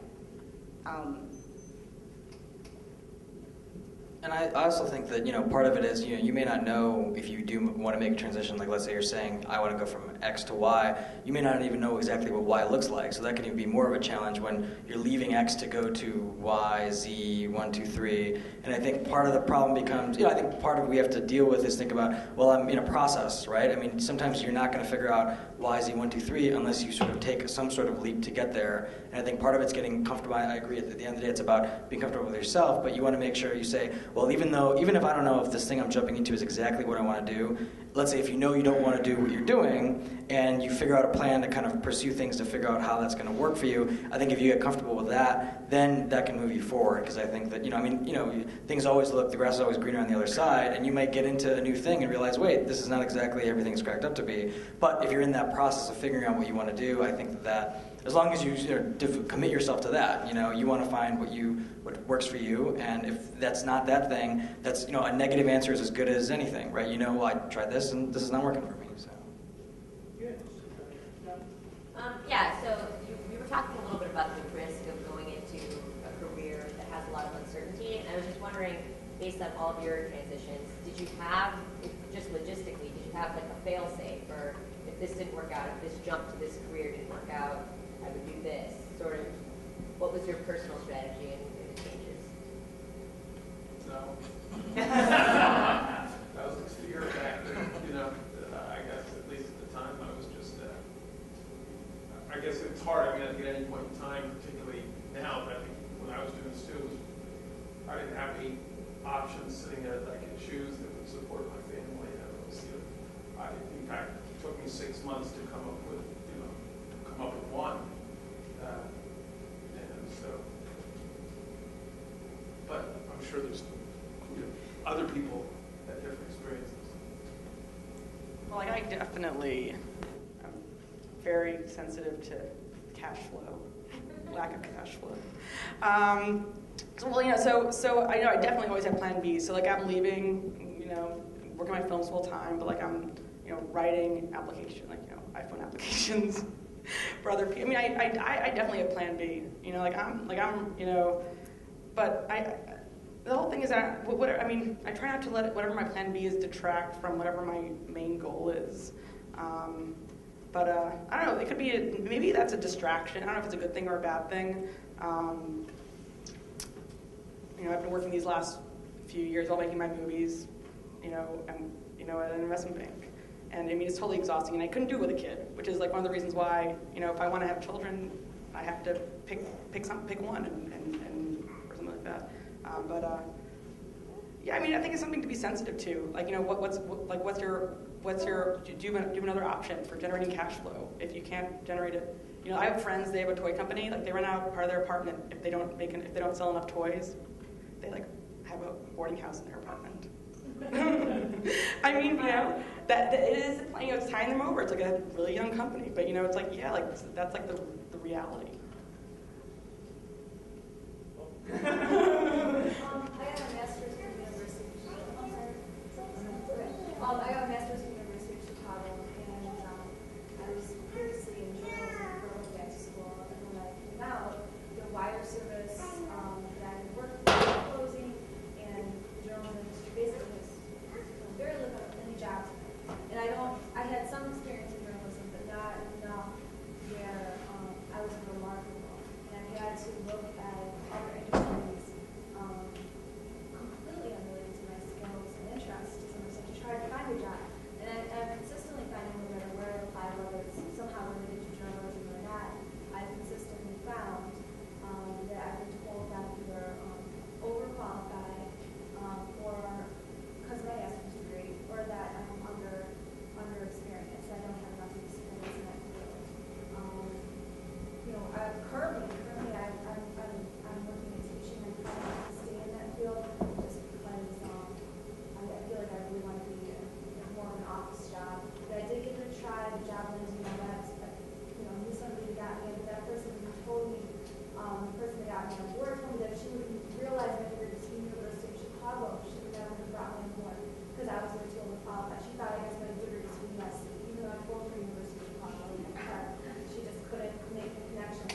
And I also think that, part of it is, you may not know if you do want to make a transition, like let's say you're saying, I want to go from X to Y, you may not even know exactly what Y looks like. So that can even be more of a challenge when you're leaving X to go to Y, Z, 1, 2, 3. And I think part of the problem becomes, I think part of what we have to deal with is think about, well, I'm in a process, right? I mean, sometimes you're not going to figure out Y, Z, 1, 2, 3 unless you sort of take some sort of leap to get there. And I think part of it's getting comfortable. I agree, at the end of the day, it's about being comfortable with yourself, but you want to make sure you say, well, even if I don't know if this thing I'm jumping into is exactly what I want to do, let's say if you know you don't want to do what you're doing, and you figure out a plan to kind of pursue things to figure out how that's going to work for you, I think if you get comfortable with that, then that can move you forward. Because I think that, things always the grass is always greener on the other side, and you might get into a new thing and realize, wait, this is not exactly everything it's cracked up to be. But if you're in that process of figuring out what you want to do, I think that as long as you commit yourself to that, you want to find what works for you, and if that's not that thing, that's a negative answer is as good as anything, right? Well, I tried this and this is not working for me. So. So you were talking a little bit about the risk of going into a career that has a lot of uncertainty, and I was just wondering, based on all of your transitions, did you have, just logistically, did you have like a fail-safe, or if this didn't work out, if this jump to this career didn't work out, I would do this, sort of, what was your personal strategy in the changes? No. That was a fear factor, I guess, at least at the time, I was just, I guess it's hard, I think at any point in time, particularly now, but I think when I was doing this too, I didn't have any options sitting there that I could choose that would support my family. In fact, it took me 6 months to come up with one. And so, but I'm sure there's other people that have different experiences. Well, I definitely am very sensitive to cash flow. lack of cash flow. So I know I definitely always have plan B. So like I'm leaving, working my films full time, but like I'm, writing iPhone applications for other people. I mean, I definitely have plan B. But the whole thing is that I try not to let whatever my plan B is detract from whatever my main goal is. But I don't know. It could be maybe that's a distraction. I don't know if it's a good thing or a bad thing. I've been working these last few years while making my movies, and at an investment bank. And I mean, it's totally exhausting, and I couldn't do it with a kid, which is like one of the reasons why, if I want to have children, I have to pick one and or something like that. Yeah, I mean, I think it's something to be sensitive to. Like, what's your do you have another option for generating cash flow if you can't generate it? I have friends, they have a toy company, like they rent out part of their apartment if they don't sell enough toys. They like have a boarding house in their apartment. I mean, that it is, it's tying them over. It's like a really young company, but it's like, yeah, like that's like the reality. I got a master's from the University of Chicago. I got a master's from the University of Chicago, and I was previously in journalism before I went back to school. And when I came out, the wire service that I worked for was closing, and the journalism industry basically was very little any jobs. And I had some experience in journalism, but not enough where I was remarkable. And I had to look at other industries completely unrelated to my skills and interests to some extent to try to find a job. And I'm consistently finding, no matter where I apply, whether it's somehow related to journalism or not, I've consistently found that I've been told that I'm either overqualified or because of my master's degree, or that I'm underexperienced. I don't have enough experience in that field. Currently, I'm working in teaching. I'm trying to stay in that field just because I feel like I really want to be more of an office job. But I did give it a try. The job was, knew somebody that got me, but that person told me, the person that got me on board told me that she would realize that I was at the University of Chicago. She would never have brought me on board because I was way too overqualified. She thought I guess my degree was too messy, even though I told her University of Chicago. She just couldn't make the connection.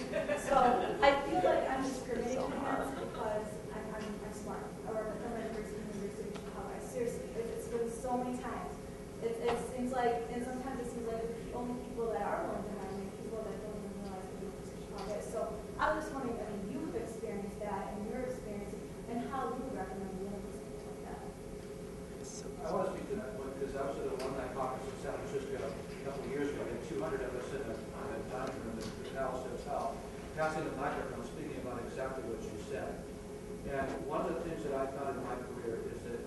So I feel like I'm discriminating against because I'm smart, or my degree is from the University of Chicago. Seriously, it's been so many times. It seems like, and sometimes it seems like the only people that are willing to hire me are people that don't even realize the University of Chicago. So I was just wondering, you've experienced that in your experience, and how you would recommend dealing with something like that. I want to speak to that one because I was at an alumni conference in San Francisco a couple of years ago. We had 200 of us in a dining room at the Palace Hotel, passing the microphone, speaking about exactly what you said. And one of the things that I found in my career is that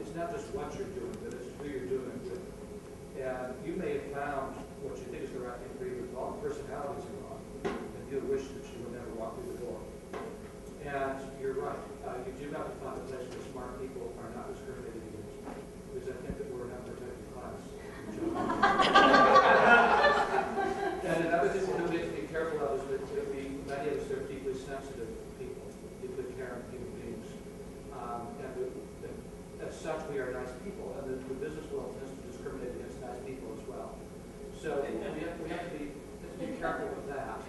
it's not just what you're doing, but it's who you're doing it with. And you may have found what you think is the right thing for you, but all the personalities are wrong, and you wish that you would never walk through the door. And you're right. You do have to find a place where smart people are not discriminated against, because I think that we're an unprotected class. And another thing we need to be careful of is that many of us are deeply sensitive people, deeply caring human beings. And as such, we are nice people, and the business world tends to discriminate against nice people as well. So we have to be careful with that.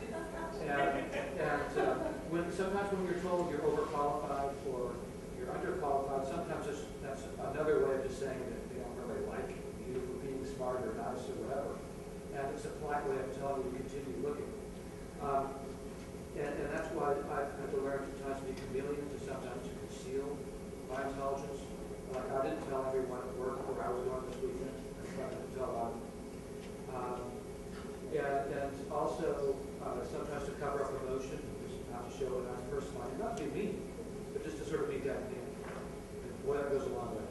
And sometimes when you're told you're overqualified or you're underqualified, sometimes that's another way of just saying that they don't really like you for being smart or nice or whatever. And it's a polite way of telling you to continue looking. And that's why I've had to learn sometimes to be chameleon, to sometimes to conceal my intelligence. Like I didn't tell everyone at work where I was going this weekend. I didn't tell them. And also sometimes to cover up emotion, just not to show a nice personality, not to be mean, but just to sort of be deadpan. Boy, that goes a long way.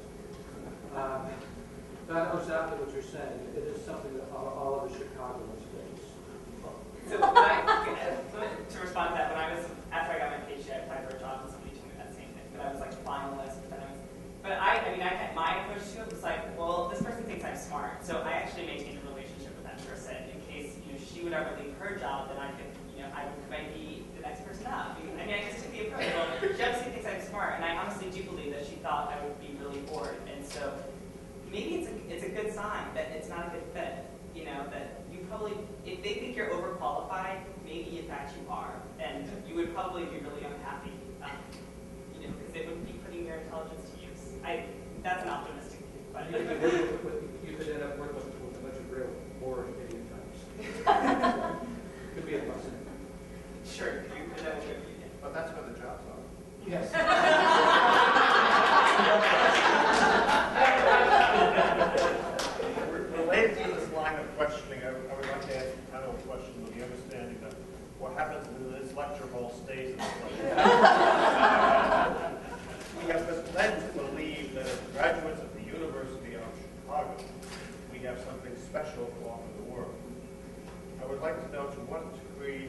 But I know exactly what you're saying. It is something that all of the Chicagoans face. So to respond to that, after I got my PhD, I applied for a job and somebody told me that same thing. But I was like finalist. My approach to it was like, well, this person thinks I'm smart, so I actually maintained a relationship with that person in case she would ever leave her job, then I could, I might be I honestly do believe that she thought I would be really bored. And so maybe it's a good sign that it's not a good fit. You know, that you probably, if they think you're overqualified, maybe in fact you are. And you would probably be really unhappy, you know, because they wouldn't be putting your intelligence to use. That's an optimistic view. But you could end up working with a bunch of real boring idiot types. Could be a possibility. Sure, you could end up with But that's where the jobs are. Yes. Related to this line of questioning, I would like to ask kind of a question with the understanding that what happens in this lecture hall stays in this lecture. We have been led to believe that as graduates of the University of Chicago, we have something special to offer the world. I would like to know to what degree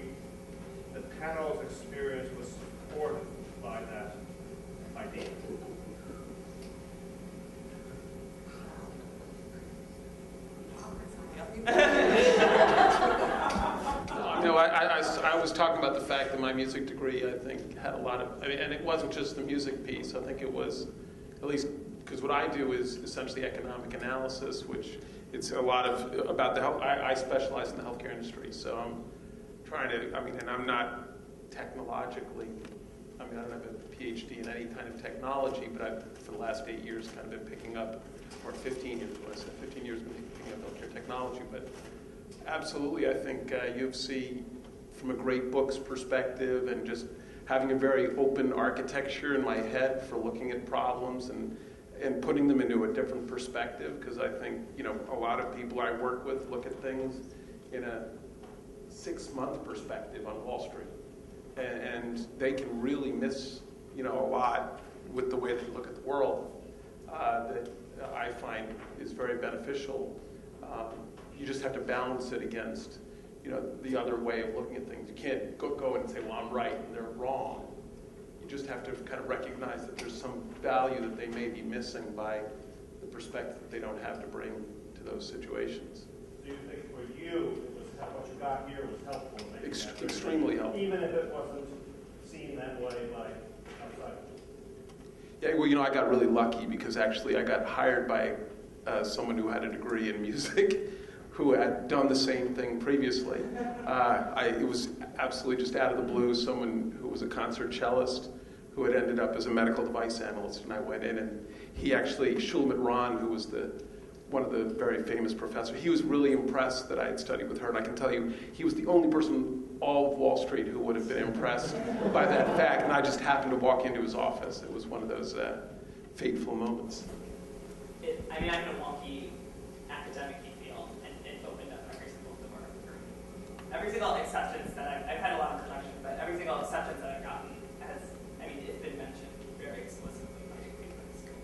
the panel's experience was supported by that idea. No, I was talking about the fact that my music degree, I think, had a lot of, and it wasn't just the music piece. I think it was, at least, because what I do is essentially economic analysis, which it's a lot of, about the health, I specialize in the healthcare industry, so I'm trying to, and I'm not technologically, I don't have a PhD in any kind of technology, but I've, for the last 8 years, kind of been picking up, or 15 years, what I said, 15 years been picking up healthcare technology, but absolutely, I think U of C, from a great books perspective, and just having a very open architecture in my head for looking at problems and putting them into a different perspective, because I think, a lot of people I work with look at things in a 6-month perspective on Wall Street. And they can really miss, a lot with the way they look at the world that I find is very beneficial. You just have to balance it against, the other way of looking at things. You can't go and say, well, I'm right and they're wrong. You just have to kind of recognize that there's some value that they may be missing by the perspective that they don't have to bring to those situations. Do you think for you, what you got here was helpful? Extremely helpful. Even if it wasn't seen that way by outside? Yeah, well, I got really lucky because actually I got hired by someone who had a degree in music who had done the same thing previously. It was absolutely just out of the blue, someone who was a concert cellist who had ended up as a medical device analyst, and I went in, and he actually, Shulamit Ron, who was one of the very famous professors, he was really impressed that I had studied with her, and I can tell you, he was the only person in all of Wall Street who would have been impressed by that fact, and I just happened to walk into his office. It was one of those fateful moments. I'm in a wonky academic field, and it opened up every single door. Every single acceptance that I've had a lot of rejection, but every single acceptance that I've gotten has, it's been mentioned very explicitly by people in school.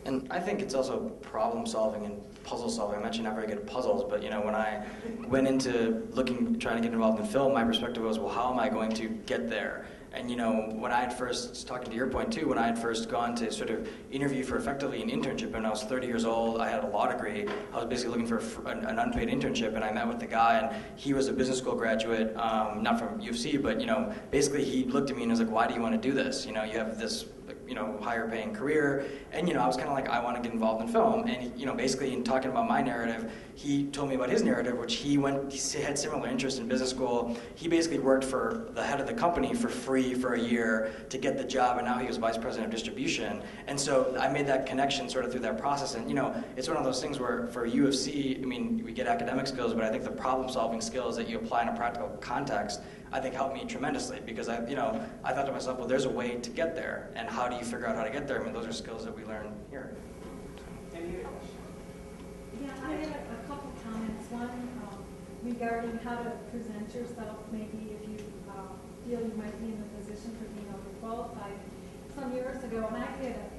And I think it's also problem solving and puzzle solving. I mentioned not very good at puzzles, but when I went into trying to get involved in film, my perspective was, well, how am I going to get there? And when I had first, talking to your point too, when I had first gone to sort of interview for effectively an internship when I was 30 years old, I had a law degree, I was basically looking for an unpaid internship, and I met with the guy, and he was a business school graduate, not from U of C, but basically he looked at me and was like, why do you want to do this? You have this higher paying career, and I was kind of like, I want to get involved in film, and basically in talking about my narrative, he told me about his narrative, which he had similar interest in business school. He basically worked for the head of the company for free for a year to get the job, and now he was vice president of distribution, and so I made that connection sort of through that process, and it's one of those things where for U of C, we get academic skills, but I think the problem solving skills that you apply in a practical context, I think helped me tremendously, because I thought to myself, well, there's a way to get there, and how do you figure out how to get there? Those are skills that we learn here. Yeah, I have a couple comments. One, regarding how to present yourself, maybe if you feel you might be in a position for being overqualified. Some years ago, and I had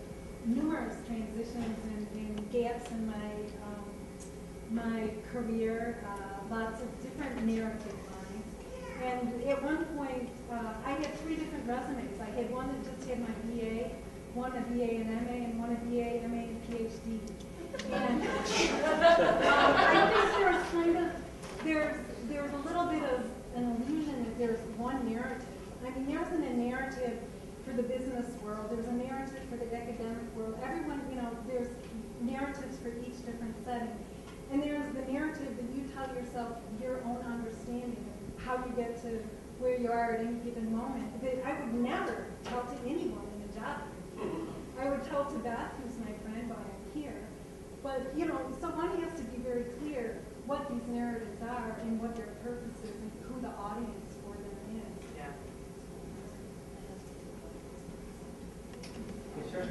numerous transitions and gaps in my career, lots of different narrative lines. And at one point, I had 3 different resumes. I had one that just had my BA, one a BA and MA, and one a BA, MA, and PhD. And I think there's a little bit of an illusion that there's one narrative. There isn't a narrative for for the business world. There's a narrative for the academic world. Everyone, there's narratives for each different setting. And there's the narrative that you tell yourself your own understanding of how you get to where you are at any given moment. That I would never tell to anyone in a job. I would tell to Beth, who's my friend, but I'm here. But, so one has to be very clear what these narratives are and what their purpose is and who the audience for them is. Yeah. Sure.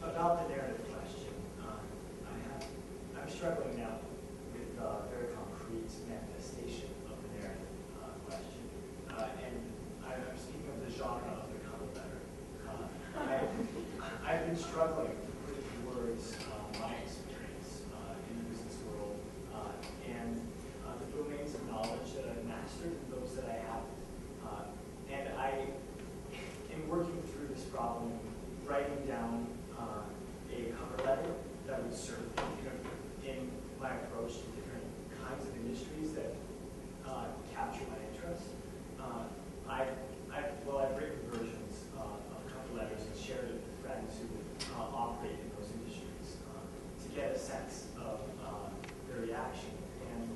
About the narrative question, I'm struggling now with very concrete manifestation of the narrative question. And I'm speaking of the genre of the cover letter. I've been struggling with the words, my experience in the business world, and the domains of knowledge that I've mastered and those that I haven't. And I am working through this problem, writing down a cover letter that would serve in my approach to different kinds of industries that capture my interest. I've written versions of cover letters and shared it with friends who operate in those industries to get a sense of their reaction. And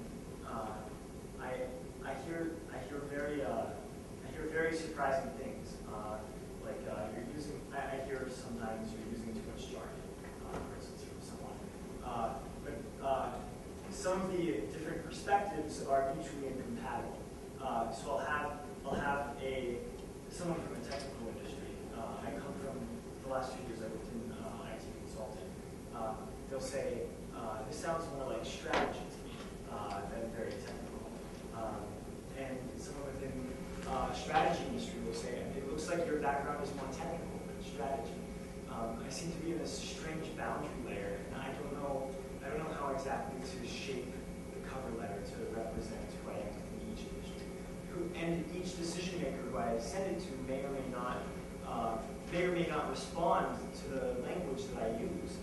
I hear very surprising things. Like you're using, I hear sometimes you're using too much jargon, for instance, from someone. But some of the different perspectives are mutually incompatible. So I'll have someone from a technical industry. I come from the last few years I worked in IT consulting. They'll say this sounds more like strategy to me than very technical. And someone within strategy industry will say, it looks like your background is more technical than strategy. I seem to be in this strange boundary layer, and I don't know how exactly to shape the cover letter to represent who I am in each industry. And each decision maker who I send it to may or may not respond to the language that I use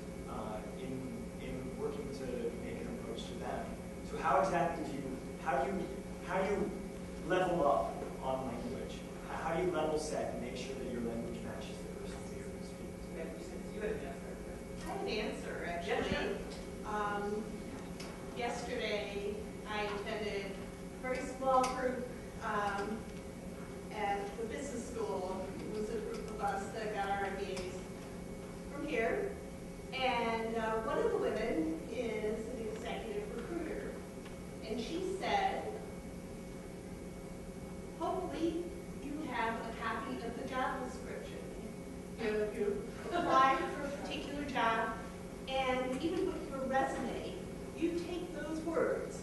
in working to make an approach to them. So how exactly how do you level up on language? How do you level set and make sure that your language matches the person you're speaking to? You had an answer. I had an answer, actually. Yesterday, I attended a very small group at the business school. It was a group of us that got our MBAs from here. And one of the women is an executive recruiter. And she said, hopefully you have a copy of the job description. You apply for a particular job, and even with your resume, you take those words.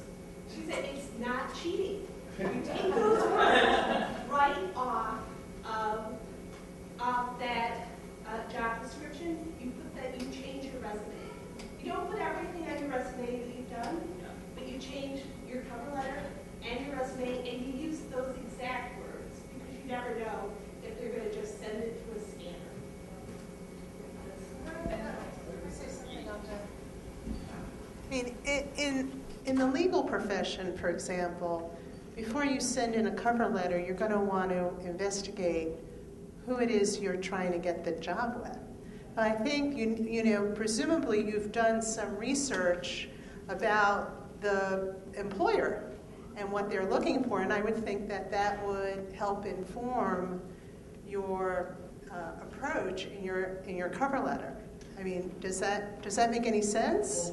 She said it's not cheating. You take those words right off of that job description. You put that. You change your resume. You don't put everything on your resume that you've done, but you change your cover letter and your resume, and you use those exact words because you never know if they're going to just send it to a scanner. I mean, in the legal profession, for example, before you send in a cover letter, you're going to want to investigate who it is you're trying to get the job with. I think, presumably you've done some research about the employer and what they're looking for, and I would think that would help inform your approach in your cover letter. I mean, does that make any sense?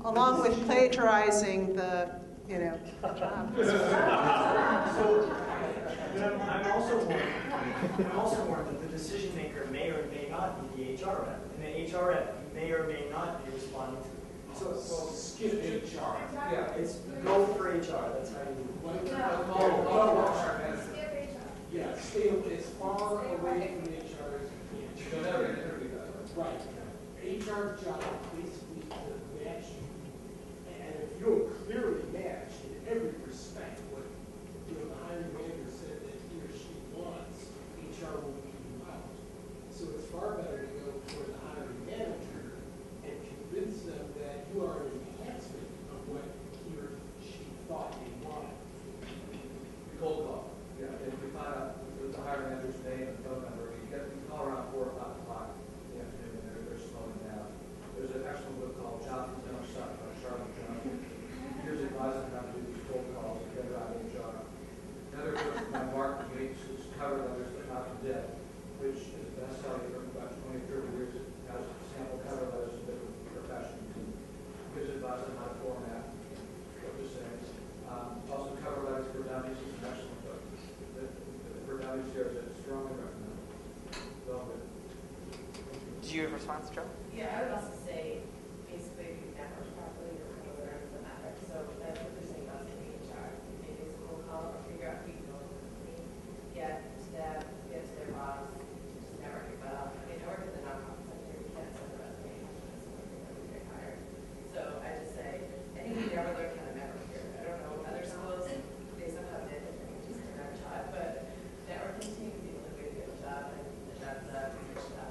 Along with plagiarizing the job. I'm also warned that the decision maker may or may not be the HR rep, and the HR rep may or may not be responding to. So skip HR. Yeah, it's go for HR. That's how you. Yeah, stay as far away from HR as you can. Don't ever interview that. Right. HR job basically to match you. And if you don't clearly match in every respect what the hiring manager said that he or she wants, HR will beat you out. So it's far better to go for the hiring manager and convince them that you are an enhancement of what he or she thought they wanted. Cold call. Yeah, and we find out the you have a response, Joe? Yeah, I would also say basically network properly or cover letters and ethics. So that's what they're saying about sending HR. Maybe it's a cold call or figure out who you know in the company, get to them, get to their boss, just network it well. I mean, I work in the nonprofit sector, you can't send a resume to someone who get hired. So I just say, I think we never learn how to network here. I don't know other schools, they somehow did it, and just never taught, but networking seems to be a way to get a job, and that's a good job.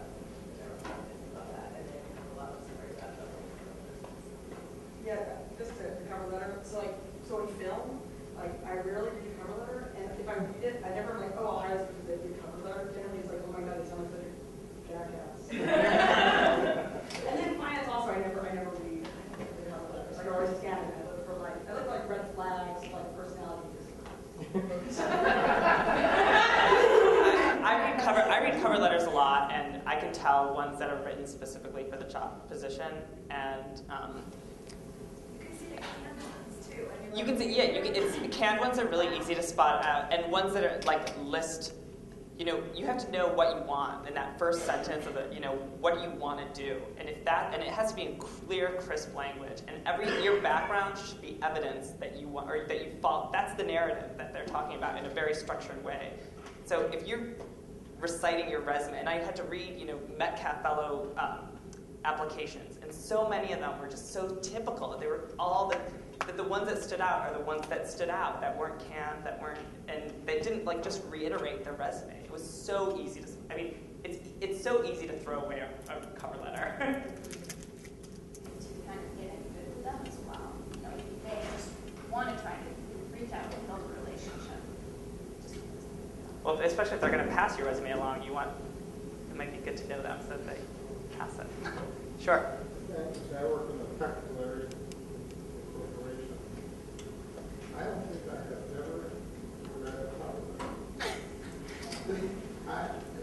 Yeah, just to cover letter. So in film, like I rarely read a cover letter, and if I read it, I never like, oh, I'll hire this because they read a cover letter. Generally, it's like, oh my god, they sound like such a jackass. And then finance also, I never read the cover letters. Like I always scan it. I look for like red flags, like personality. I read cover letters a lot, and I can tell ones that are written specifically for the job position, and you can see, canned ones are really easy to spot out, and ones that are like list, you have to know what you want in that first sentence of the, what you want to do, and it has to be in clear, crisp language, and your background should be evidence that you want, or that you follow. That's the narrative that they're talking about in a very structured way. So if you're reciting your resume, and I had to read, Metcalf Fellow applications, and so many of them were just so typical. They were all the ones that stood out are the ones that stood out, that weren't canned, and they didn't just reiterate their resume. It was so easy to, it's so easy to throw away a cover letter. To kind of get in good with them as well. They just want to try to reach out and build a relationship. Well, especially if they're going to pass your resume along, it might be good to know them so that they pass it. Sure. I work in the technical area corporation. I don't think I have ever read a cover letter.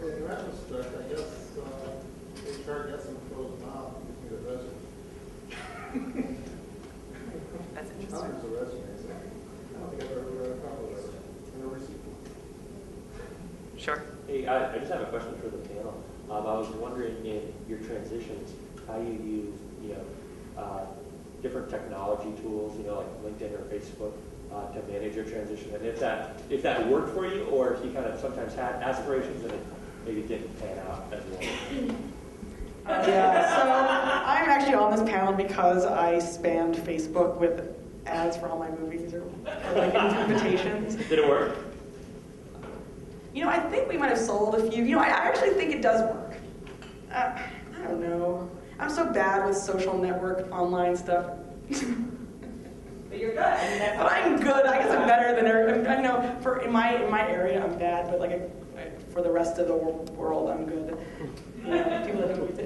In retrospect, I guess HR gets them closed mouth and gives me the resume. That's interesting. Hundreds of resumes. I don't think I've ever read a cover letter. I've never received one. Sure. Hey, I just have a question for the panel. I was wondering in your transitions, how you use, different technology tools, like LinkedIn or Facebook, to manage your transition, and if that worked for you, or if you kind of sometimes had aspirations and it maybe didn't pan out as well. Yeah, so I'm actually on this panel because I spammed Facebook with ads for all my movies or invitations. Did it work? I think we might have sold a few. I actually think it does work. I don't know. I'm so bad with social network online stuff. But you're good. But I'm good. I guess I'm better than everyone. I know in my area I'm bad, but for the rest of the world I'm good. People that don't do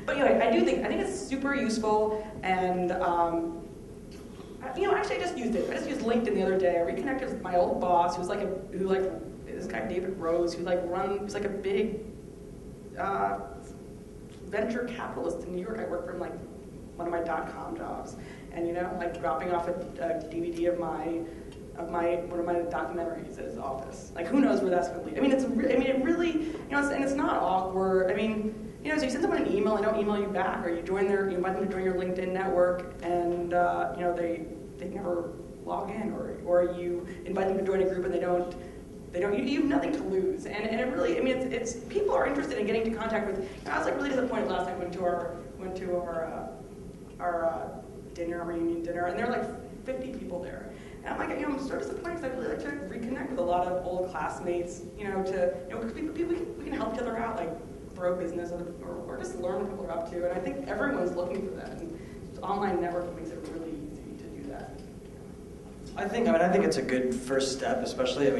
But I think it's super useful, and actually I just used it. I just used LinkedIn the other day. I reconnected with my old boss, who's this guy David Rose, who's like a big venture capitalist in New York. I worked for him one of my .com jobs, and dropping off a DVD of one of my documentaries at his office. Who knows where that's going to lead? It really, and it's not awkward. So you send someone an email, and they don't email you back, or you invite them to join your LinkedIn network, and they never log in, or you invite them to join a group and they don't. You have nothing to lose, and it really, it's people are interested in getting into contact with. I was really disappointed last night. Went to our dinner, our reunion dinner, and there were 50 people there. And I'm I'm so disappointed because I really like to reconnect with a lot of old classmates. Because we can help each other out, grow business or just learn what people are up to. And I think everyone's looking for that. And online networking makes it really easy to do that. I think it's a good first step, especially,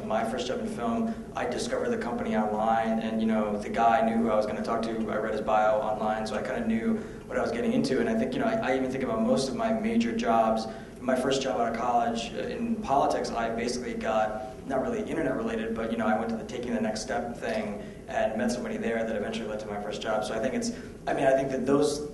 my first job in film, I discovered the company online, and, the guy I knew who I was going to talk to, I read his bio online, so I kind of knew what I was getting into, and I think, I even think about most of my major jobs. My first job out of college in politics, I basically got not really internet related, but I went to the taking the next step thing and met somebody there that eventually led to my first job. So I think I think that those,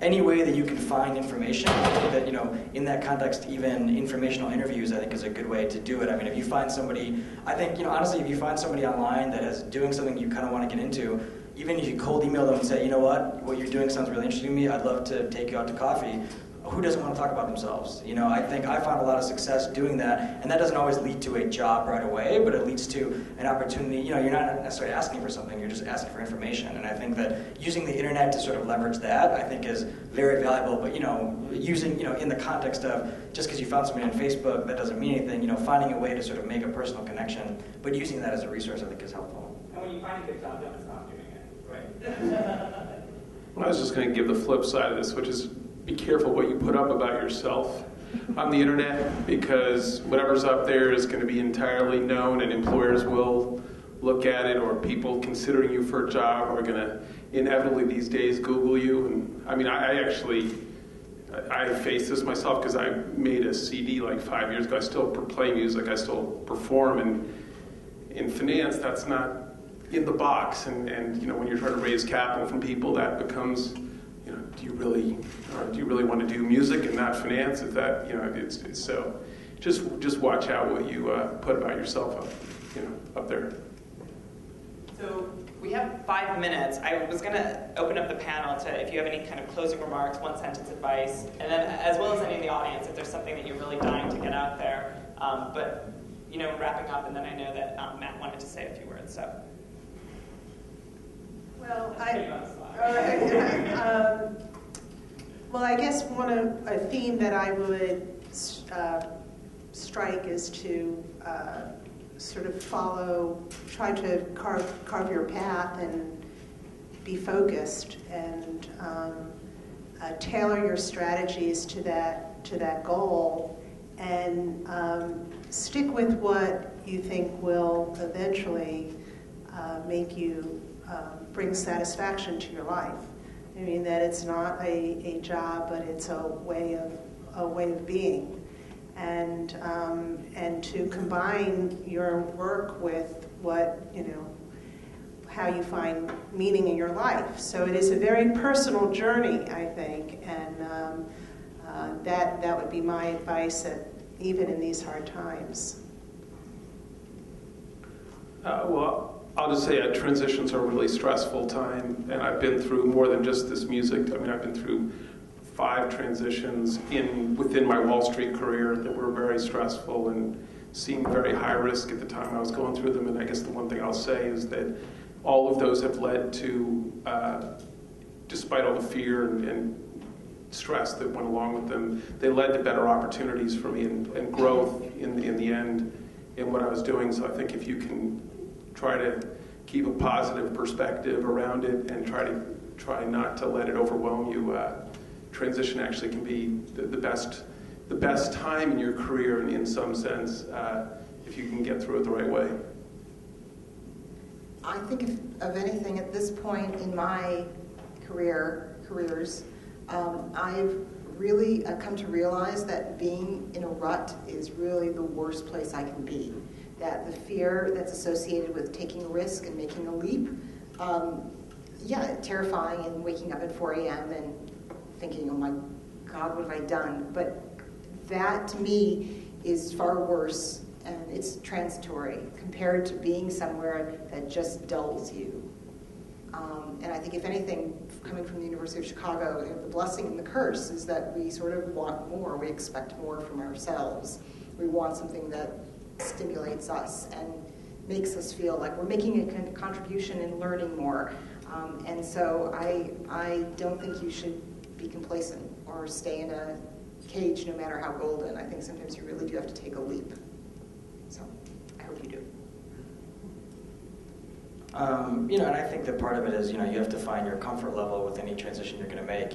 any way that you can find information, I think that, in that context, even informational interviews, I think is a good way to do it. I mean, if you find somebody, I think, honestly, if you find somebody online that is doing something you kind of want to get into, even if you cold email them and say, you know what you're doing sounds really interesting to me, I'd love to take you out to coffee. Who doesn't want to talk about themselves? I think I found a lot of success doing that, and that doesn't always lead to a job right away, but it leads to an opportunity. You're not necessarily asking for something, you're just asking for information, and I think that using the internet to sort of leverage that, I think is very valuable, but using, in the context of just because you found somebody on Facebook, that doesn't mean anything, finding a way to sort of make a personal connection, but using that as a resource, I think is helpful. And when you find a good job, don't stop doing it, right? Well, I was just going to give the flip side of this, which is be careful what you put up about yourself on the internet, because whatever's up there is going to be entirely known, and employers will look at it, or people considering you for a job are going to inevitably these days Google you. And I mean, I face this myself because I made a CD like 5 years ago. I still play music, I still perform, and in finance that's not in the box. And when you're trying to raise capital from people, that becomes, do you really want to do music and not finance? Is that, it's so just watch out what you put about yourself up there. So we have 5 minutes. I was going to open up the panel to if you have any kind of closing remarks, one sentence advice, and then as well as any in the audience if there's something that you're really dying to get out there. But wrapping up, and then I know that Matt wanted to say a few words. So. Well, I guess a theme that I would strike is to sort of try to carve your path and be focused, and tailor your strategies to that goal, and stick with what you think will eventually make you bring satisfaction to your life. I mean, that it's not a job, but it's a way of being, and to combine your work with how you find meaning in your life. So it is a very personal journey, I think, and that would be my advice, even in these hard times. Well, I'll just say transitions are a really stressful time, and I've been through more than just this music. I mean, I've been through 5 transitions within my Wall Street career that were very stressful and seemed very high risk at the time I was going through them. And I guess the one thing I'll say is that all of those have led to, despite all the fear and stress that went along with them, they led to better opportunities for me and growth in the end in what I was doing. So I think if you can try to keep a positive perspective around it and try not to let it overwhelm you, transition actually can be the best time in your career in some sense, if you can get through it the right way. I think of anything at this point in my careers, I've really come to realize that being in a rut is really the worst place I can be. That the fear that's associated with taking a risk and making a leap, terrifying, and waking up at 4 a.m. and thinking, oh my God, what have I done? But that to me is far worse, and it's transitory compared to being somewhere that just dulls you. And I think if anything, coming from the University of Chicago, the blessing and the curse is that we sort of want more. We expect more from ourselves. We want something that stimulates us and makes us feel like we're making a contribution and learning more. And so I don't think you should be complacent or stay in a cage no matter how golden. I think sometimes you really do have to take a leap. So I hope you do. And I think that part of it is, you have to find your comfort level with any transition you're going to make.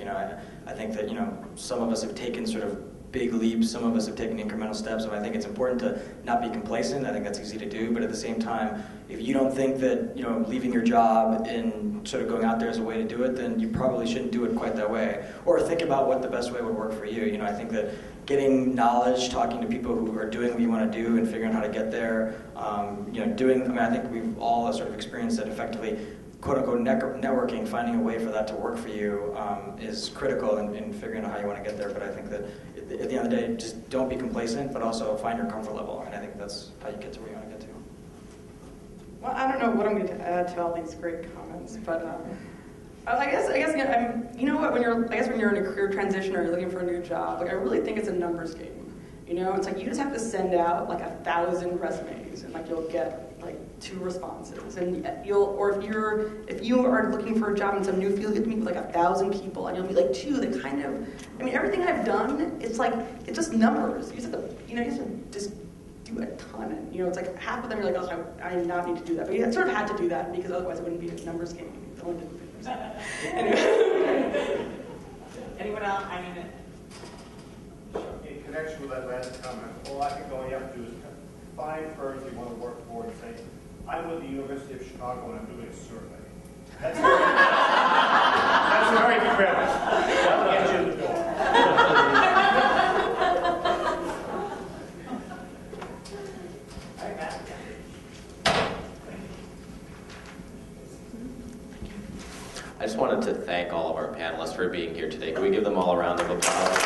I think that, some of us have taken sort of big leaps, some of us have taken incremental steps, and I think it's important to not be complacent. I think that's easy to do, but at the same time, if you don't think that, leaving your job and sort of going out there is a way to do it, then you probably shouldn't do it quite that way. Or think about what the best way would work for you. I think that getting knowledge, talking to people who are doing what you want to do and figuring out how to get there. I think we've all sort of experienced it effectively. Quote unquote networking, finding a way for that to work for you is critical in figuring out how you want to get there. But I think that at the end of the day, just don't be complacent, but also find your comfort level. And I think that's how you get to where you want to get to. Well, I don't know what I'm going to add to all these great comments, but I guess you know what, when you're in a career transition or you're looking for a new job, like I really think it's a numbers game. It's like you just have to send out like 1,000 resumes, and like you'll get like 2 responses, and if you are looking for a job in some new field, you have to meet with like 1,000 people, and you'll meet like 2 that kind of, everything I've done, it's just numbers. You just have to just do a ton, and it's like half of them you're like, oh, I now need to do that, but you sort of had to do that because otherwise it wouldn't be a numbers game. If no one did anyway. Anyone else? In connection with that last comment, I think all you have to do is find firms you want to work for and say, I'm with the University of Chicago and I'm doing a survey. That's very prevalent. That'll get you in the door. I just wanted to thank all of our panelists for being here today. Can we give them all a round of applause?